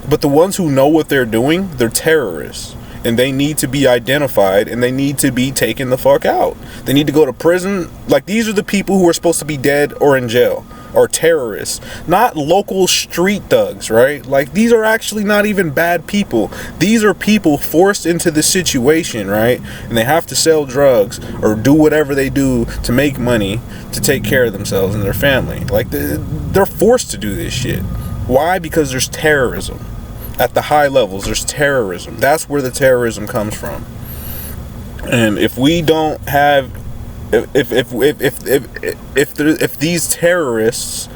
but the ones who know what they're doing, they're terrorists. And they need to be identified, and they need to be taken the fuck out. They need to go to prison. Like, these are the people who are supposed to be dead or in jail, or terrorists, not local street thugs, right? Like, these are actually not even bad people. These are people forced into the situation, right? And they have to sell drugs or do whatever they do to make money to take care of themselves and their family. Like, they're forced to do this shit. Why? Because there's terrorism. At the high levels, there's terrorism. That's where the terrorism comes from. And if we don't have, if these terrorists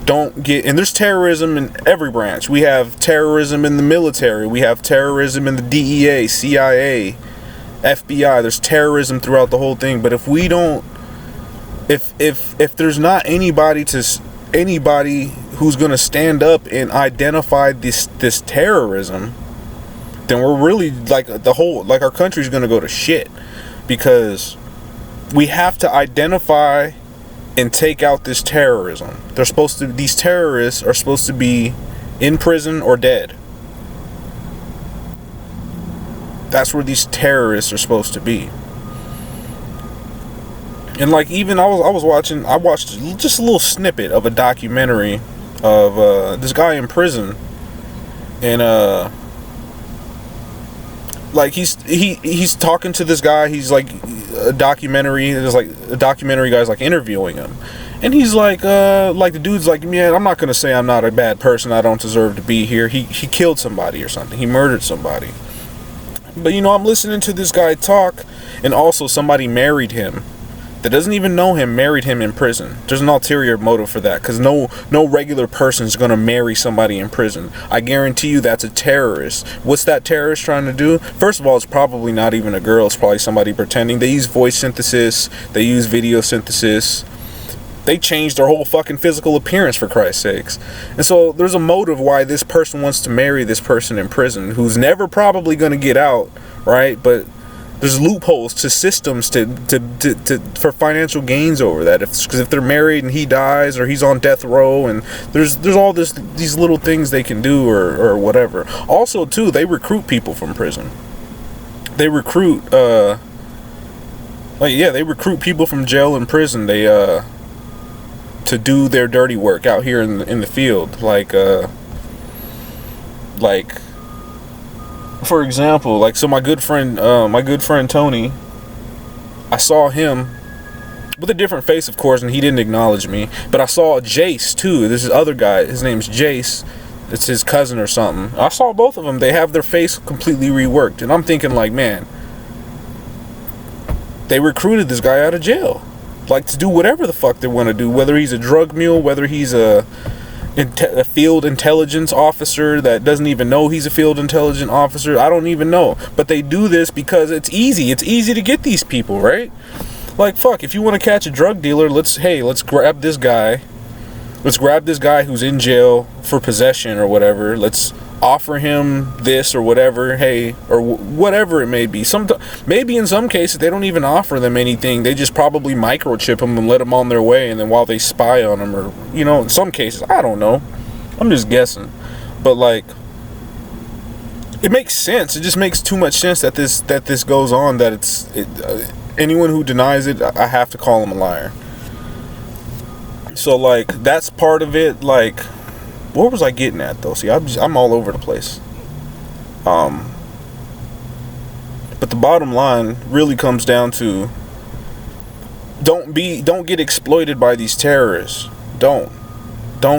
don't get, and there's terrorism in every branch. We have terrorism in the military. We have terrorism in the DEA, CIA, FBI. There's terrorism throughout the whole thing. But if we don't, if there's not anybody who's going to stand up and identify this terrorism, then we're really, like, our country's going to go to shit, because we have to identify and take out this terrorism. These terrorists are supposed to be in prison or dead. That's where these terrorists are supposed to be. And like, even I watched just a little snippet of a documentary of this guy in prison, and like he's talking to this guy. He's like a documentary. There's like a documentary guy's like interviewing him, and he's like the dude's like, man, I'm not gonna say I'm not a bad person. I don't deserve to be here. He killed somebody or something. He murdered somebody. But you know, I'm listening to this guy talk, and also somebody married him that doesn't even know him, married him in prison. There's an ulterior motive for that, because no regular person's gonna marry somebody in prison. I guarantee you that's a terrorist. What's that terrorist trying to do? First of all, it's probably not even a girl. It's probably somebody pretending. They use voice synthesis. They use video synthesis. They changed their whole fucking physical appearance, for Christ's sakes. And so there's a motive why this person wants to marry this person in prison, who's never probably gonna get out, right? But there's loopholes to systems for financial gains over that. Because if they're married and he dies, or he's on death row, and there's all these little things they can do, or whatever. Also, too, they recruit people from prison. They recruit people from jail and prison. They to do their dirty work out here in the field, like for example, like, so my good friend Tony, I saw him with a different face, of course, and he didn't acknowledge me, but I saw Jace too. This is other guy, his name's Jace. It's his cousin or something. I saw both of them. They have their face completely reworked. And I'm thinking like, man, they recruited this guy out of jail. Like, to do whatever the fuck they want to do. Whether he's a drug mule, whether he's a field intelligence officer that doesn't even know he's a field intelligence officer. I don't even know. But they do this because it's easy. It's easy to get these people, right? Like, fuck, if you want to catch a drug dealer, let's grab this guy. Let's grab this guy who's in jail for possession or whatever. Let's offer him this or whatever, hey, or whatever it may be. Maybe in some cases they don't even offer them anything. They just probably microchip them and let them on their way, and then while they spy on them, or, you know, in some cases, I don't know. I'm just guessing. But, like, it makes sense. It just makes too much sense that this goes on, that anyone who denies it, I have to call them a liar. So, like, that's part of it. Like, what was I getting at, though? See, I'm all over the place. But the bottom line really comes down to, don't get exploited by these terrorists. Don't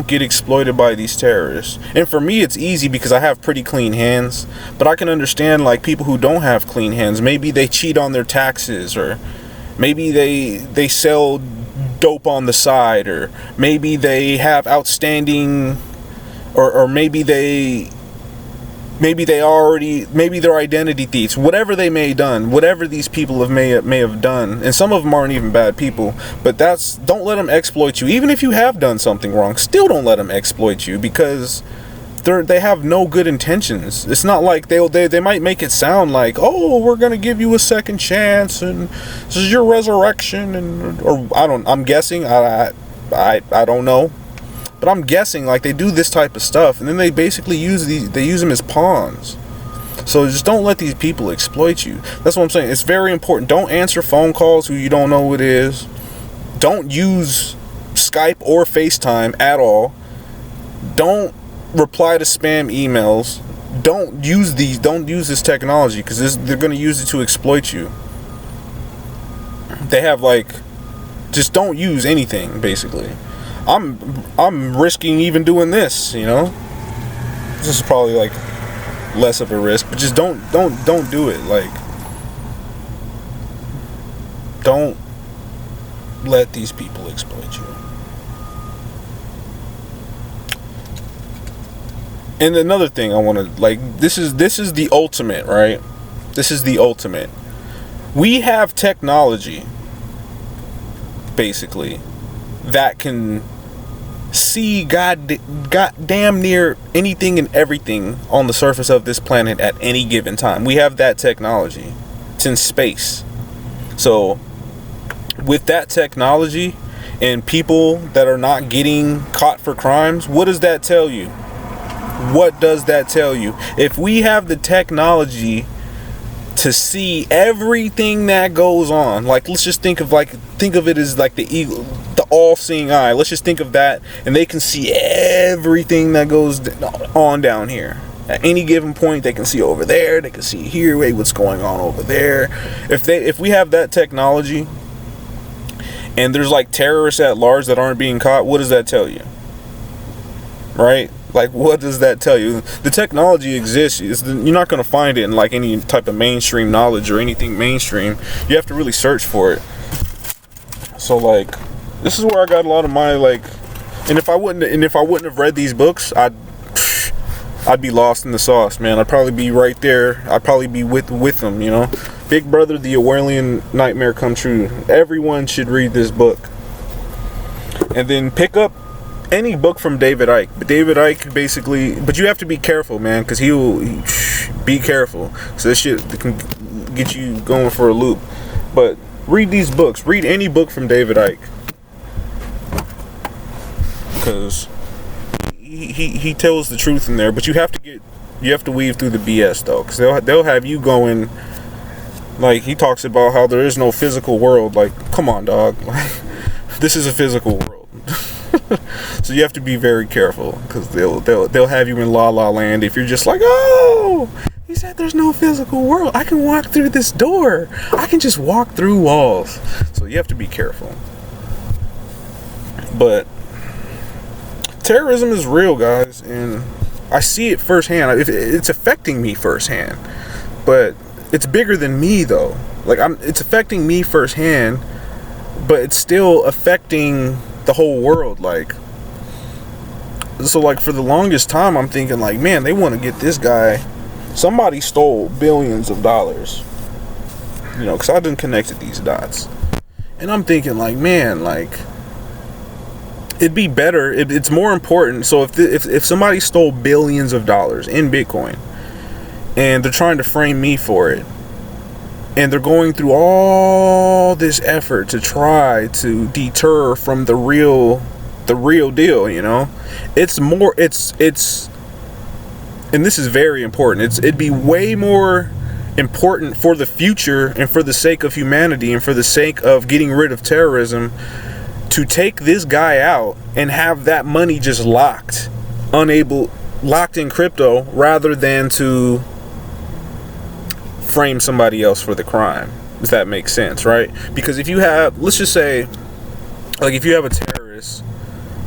get exploited by these terrorists. And for me, it's easy because I have pretty clean hands. But I can understand, like, people who don't have clean hands. Maybe they cheat on their taxes, or maybe they sell dope on the side, or maybe they have outstanding, or maybe they're identity thieves. Whatever they may have done, whatever these people may have done, and some of them aren't even bad people, but don't let them exploit you. Even if you have done something wrong, still don't let them exploit you, because they have no good intentions. It's not like they might make it sound like, oh, we're gonna give you a second chance and this is your resurrection, I'm guessing, I don't know, but I'm guessing, like, they do this type of stuff, and then they basically use them as pawns. So just don't let these people exploit you. That's what I'm saying. It's very important. Don't answer phone calls who you don't know who it is. Don't use Skype or FaceTime at all. Don't reply to spam emails. Don't use this technology, because they're going to use it to exploit you. They have, like, just don't use anything, basically. I'm risking even doing this, you know. This is probably, like, less of a risk, but just don't do it. Like, don't let these people exploit you. And another thing I want to, like, this is the ultimate, right? This is the ultimate. We have technology, basically, that can see goddamn near anything and everything on the surface of this planet at any given time. We have that technology. It's in space. So, with that technology and people that are not getting caught for crimes, what does that tell you? What does that tell you? If we have the technology to see everything that goes on, like, let's just think of it as like the all-seeing eye. Let's just think of that, and they can see everything that goes on down here. At any given point, they can see over there, they can see here, wait, what's going on over there. If we have that technology, and there's, like, terrorists at large that aren't being caught, what does that tell you? Right? Like, what does that tell you? The technology exists. You're not going to find it in, like, any type of mainstream knowledge or anything mainstream. You have to really search for it. So, like, this is where I got a lot of my, like, and if I wouldn't have read these books, I'd be lost in the sauce, man. I'd probably be right there. I'd probably be with them, you know. Big Brother, The Orwellian Nightmare Come True. Everyone should read this book. And then pick up any book from David Icke. But David Icke basically, but you have to be careful, man, because be careful. So this shit can get you going for a loop. But read these books. Read any book from David Icke, because he tells the truth in there. But you have to weave through the BS, though, because they'll have you going, like, he talks about how there is no physical world. Like, come on, dog. Like, this is a physical world. So you have to be very careful, because they'll have you in La La Land if you're just like, oh, he said there's no physical world. I can walk through this door. I can just walk through walls. So you have to be careful. But terrorism is real, guys, and I see it firsthand. It's affecting me firsthand, but it's bigger than me though. Like it's affecting me firsthand, but it's still affecting the whole world. Like, so like for the longest time, I'm thinking like, man, they want to get this guy. Somebody stole billions of dollars, you know, because I didn't connect these dots, and I'm thinking like, man, like it'd be better. It's more important. So if somebody stole billions of dollars in Bitcoin, and they're trying to frame me for it, and they're going through all this effort to try to deter from the real deal, you know, it's and this is very important. It'd be way more important for the future and for the sake of humanity and for the sake of getting rid of terrorism to take this guy out and have that money just locked in crypto, rather than to frame somebody else for the crime. Does that make sense, right? Because if you have, let's just say, like if you have a terrorist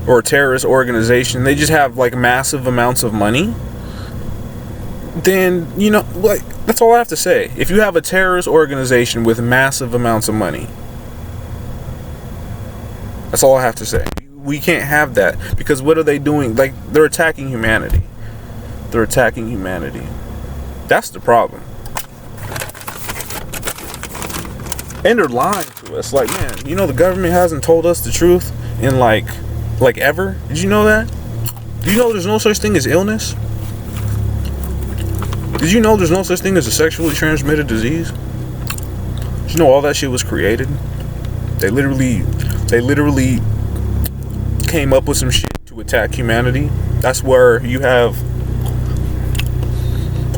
or a terrorist organization, they just have like massive amounts of money, then, you know, like, that's all I have to say. If you have a terrorist organization with massive amounts of money, that's all I have to say. We can't have that, because what are they doing? Like, they're attacking humanity. They're attacking humanity. That's the problem. And they're lying to us. Like, man, you know, the government hasn't told us the truth in like ever. Did you know that? Do you know there's no such thing as illness? Did you know there's no such thing as a sexually transmitted disease? Did you know all that shit was created? They literally came up with some shit to attack humanity. That's where you have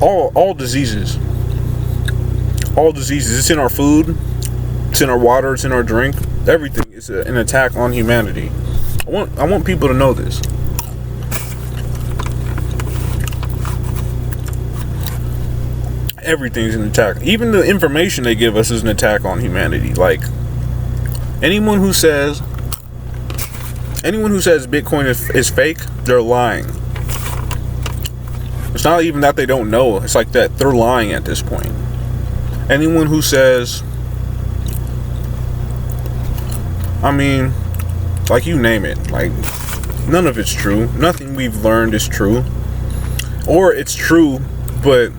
all diseases. All diseases. It's in our food. It's in our water. It's in our drink. Everything is an attack on humanity. I want people to know this. Everything's an attack. Even the information they give us is an attack on humanity. Like, anyone who says Bitcoin is fake, they're lying. It's not even that they don't know. It's like that they're lying at this point. Anyone who says, I mean, like, you name it, like, none of it's true. Nothing we've learned is true. Or it's true, but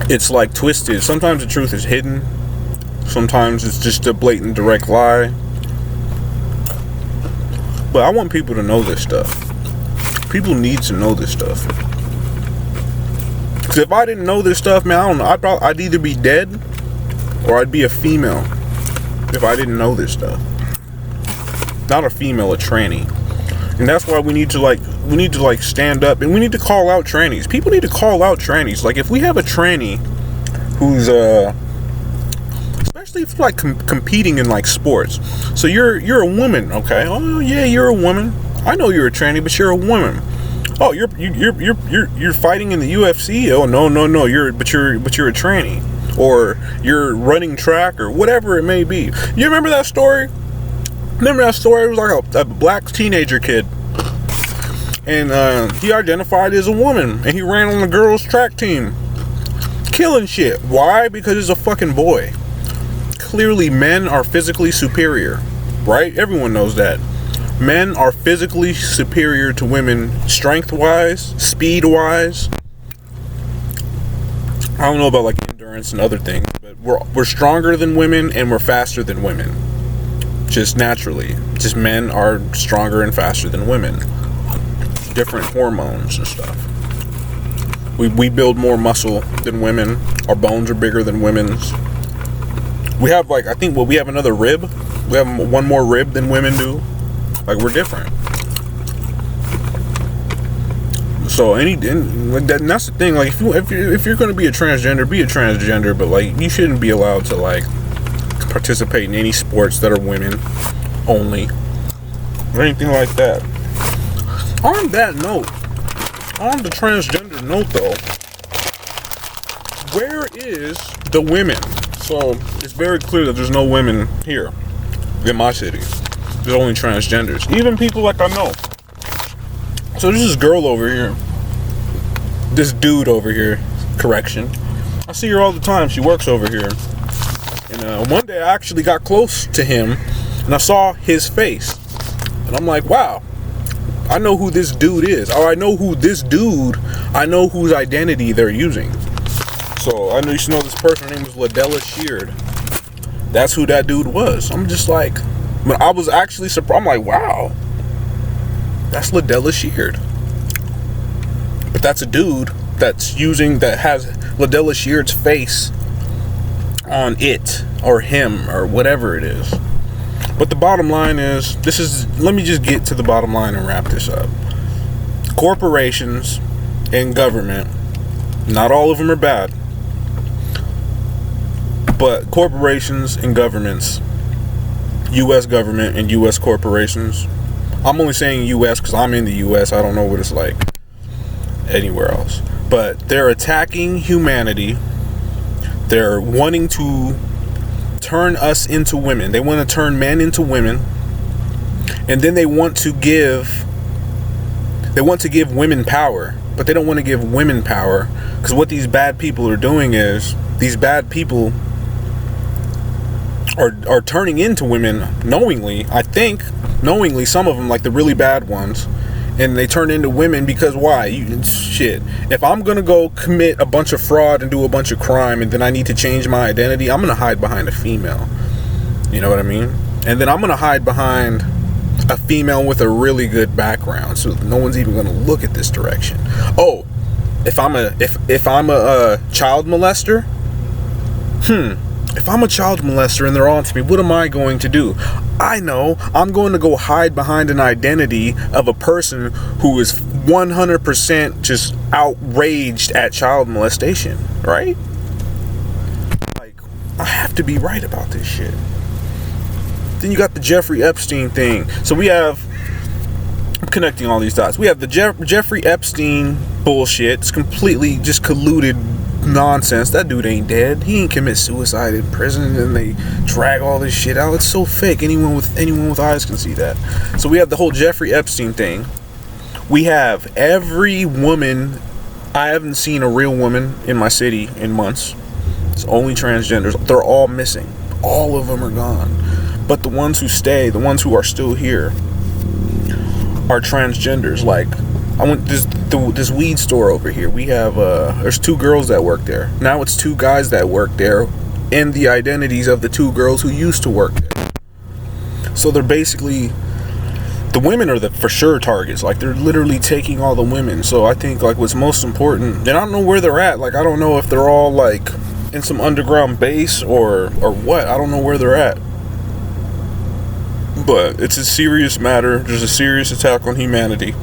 it's like twisted. Sometimes the truth is hidden. Sometimes it's just a blatant, direct lie. But I want people to know this stuff. People need to know this stuff. Because if I didn't know this stuff, man, I don't know. I'd either be dead or I'd be a female if I didn't know this stuff. Not a female, a tranny. And that's why we need to stand up, and we need to call out trannies. People need to call out trannies. Like, if we have a tranny who's especially if like competing in like sports. So you're a woman, okay? Oh yeah, you're a woman. I know you're a tranny, but you're a woman. Oh, you're fighting in the UFC. Oh no, you're a tranny, or you're running track, or whatever it may be. You remember that story? Remember that story? It was like a black teenager kid, and he identified as a woman, and he ran on the girls' track team, killing shit. Why? Because he's a fucking boy. Clearly, men are physically superior, right? Everyone knows that. Men are physically superior to women, strength-wise, speed-wise. I don't know about like endurance and other things, but we're stronger than women and we're faster than women. Just naturally. Just men are stronger and faster than women. Different hormones and stuff. We build more muscle than women. Our bones are bigger than women's. We have like, I think, we have another rib. We have one more rib than women do. Like, we're different. So and that's the thing. Like, if you're going to be a transgender, be a transgender. But like, you shouldn't be allowed to like participate in any sports that are women only, or anything like that. On that note, on the transgender note though, where is the women? So it's very clear that there's no women here in my city. There's only transgenders. Even people like I know, So there's this girl over here. This dude over here. Correction. I see her all the time. She works over here. And one day I actually got close to him and I saw his face. And I'm like, wow, I know who this dude is. Or I know whose identity they're using. So I know you should know this person. Her name was Ladella Sheard. That's who that dude was. I'm just like, but I was actually surprised. I'm like, wow, that's Ladella Sheard. But that's a dude that has Ladella Sheard's face on it or him or whatever it is. But the bottom line is, let me just get to the bottom line and wrap this up. Corporations and government, not all of them are bad, but corporations and governments, U.S. government and U.S. corporations, I'm only saying U.S. because I'm in the U.S. I don't know what it's like anywhere else. But they're attacking humanity. They're wanting to turn us into women. They want to turn men into women. And then they want to give women power. But they don't want to give women power. Because what these bad people are doing is, these bad people are turning into women knowingly. I think knowingly, some of them, like the really bad ones, and they turn into women because why? Shit, if I'm gonna go commit a bunch of fraud and do a bunch of crime and then I need to change my identity, I'm gonna hide behind a female. You know what I mean? And then I'm gonna hide behind a female with a really good background, so no one's even gonna look at this direction. Oh, if I'm a child molester, if I'm a child molester and they're on to me, what am I going to do? I know I'm going to go hide behind an identity of a person who is 100% just outraged at child molestation, right? Like, I have to be right about this shit. Then you got the Jeffrey Epstein thing. So we have, I'm connecting all these dots. We have the Jeffrey Epstein bullshit. It's completely just colluded nonsense. That dude ain't dead. He ain't commit suicide in prison, and they drag all this shit out. It's so fake. Anyone with eyes can see that. So we have the whole Jeffrey Epstein thing. We have every woman. I haven't seen a real woman in my city in months. It's only transgenders. They're all missing. All of them are gone. But the ones who stay, the ones who are still here, are transgenders. Like, I went this weed store over here. We have there's 2 girls that work there. Now it's 2 guys that work there, and the identities of the 2 girls who used to work there. So they're basically, the women are the for sure targets. Like, they're literally taking all the women. So I think, like, what's most important, and I don't know where they're at. Like, I don't know if they're all like in some underground base or what. I don't know where they're at. But it's a serious matter. There's a serious attack on humanity.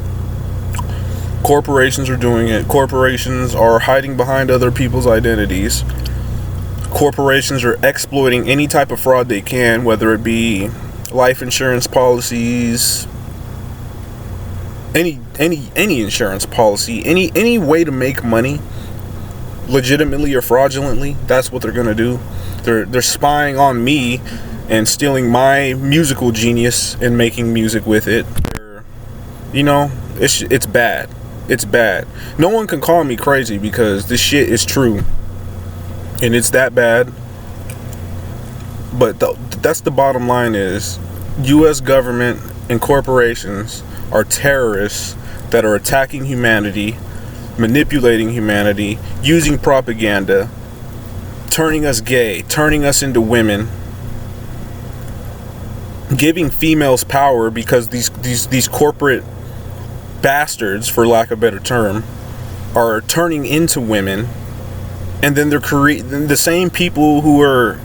Corporations are doing it. Corporations are hiding behind other people's identities. Corporations are exploiting any type of fraud they can, whether it be life insurance policies, any insurance policy, any way to make money legitimately or fraudulently. That's what they're gonna do. They're spying on me and stealing my musical genius and making music with it. It's bad. It's bad. No one can call me crazy because this shit is true. And it's that bad. But that's the bottom line is, U.S. government and corporations are terrorists that are attacking humanity, manipulating humanity, using propaganda, turning us gay, turning us into women, giving females power because these corporate bastards, for lack of a better term, are turning into women. And then they're creating the same people who are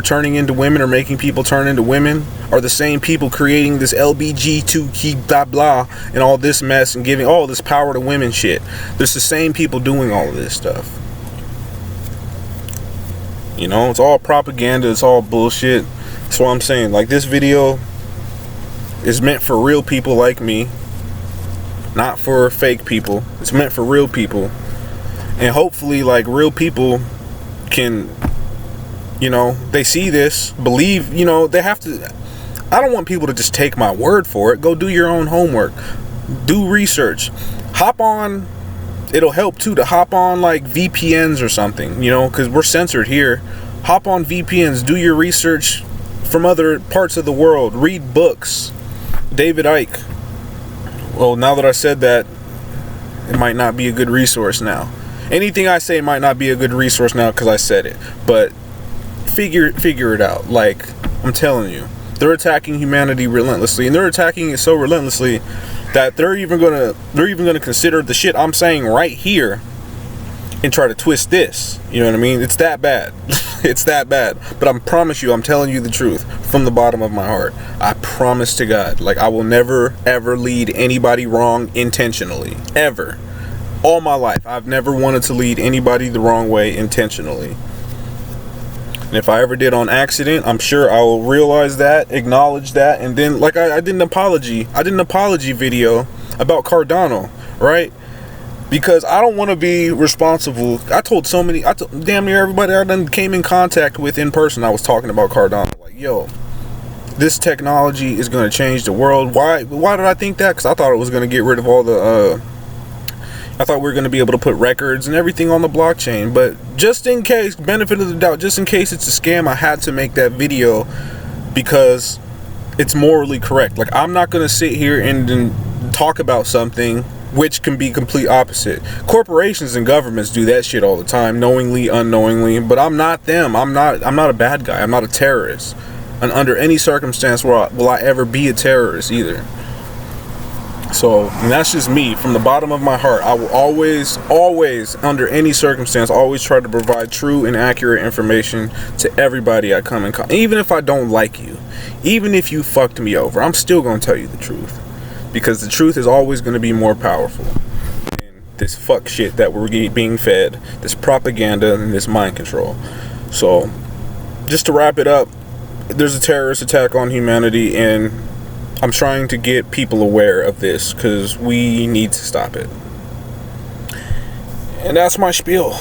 turning into women or making people turn into women are the same people creating this LBGTQ blah blah and all this mess and giving all this power to women shit. There's the same people doing all of this stuff. It's all propaganda. It's all bullshit. That's what I'm saying. Like, this video is meant for real people like me, not for fake people. It's meant for real people. And hopefully, like, real people can, they see this, believe, they have to. I don't want people to just take my word for it. Go do your own homework. Do research. Hop on. It'll help too to hop on like VPNs or something, you know, because we're censored here. Hop on VPNs. Do your research from other parts of the world. Read books. David Icke. Well, now that I said that, it might not be a good resource now. Anything I say might not be a good resource now because I said it. But figure it out. Like, I'm telling you, they're attacking humanity relentlessly, and they're attacking it so relentlessly that they're even gonna consider the shit I'm saying right here and try to twist this. You know what I mean? It's that bad. It's that bad. But I promise you, I'm telling you the truth from the bottom of my heart. I promise to God. Like, I will never, ever lead anybody wrong intentionally. Ever. All my life, I've never wanted to lead anybody the wrong way intentionally. And if I ever did on accident, I'm sure I will realize that, acknowledge that, and then, like, I did an apology. I did an apology video about Cardano, right? Because I don't want to be responsible. I told damn near everybody I done came in contact with in person, I was talking about Cardano. Like, yo, this technology is going to change the world. Why did I think that? Because I thought it was going to get rid of all the, I thought we were going to be able to put records and everything on the blockchain. But just in case, benefit of the doubt, just in case it's a scam, I had to make that video because it's morally correct. Like, I'm not going to sit here and talk about something which can be complete opposite. Corporations and governments do that shit all the time, knowingly, unknowingly, but I'm not them. I'm not a bad guy. I'm not a terrorist. And under any circumstance will I ever be a terrorist either. So, and that's just me from the bottom of my heart. I will always, under any circumstance, always try to provide true and accurate information to everybody I come in contact. Even if I don't like you, even if you fucked me over, I'm still going to tell you the truth. Because the truth is always going to be more powerful than this fuck shit that we're being fed, this propaganda and this mind control. So, just to wrap it up, there's a terrorist attack on humanity, and I'm trying to get people aware of this because we need to stop it. And that's my spiel.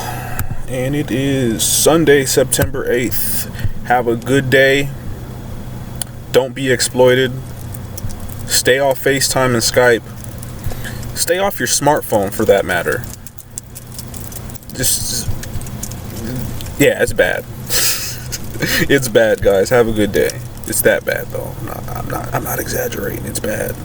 And it is Sunday, September 8th. Have a good day. Don't be exploited. Stay off FaceTime and Skype. Stay off your smartphone, for that matter. Just yeah, it's bad. It's bad, guys. Have a good day. It's that bad, though. I'm not exaggerating. It's bad.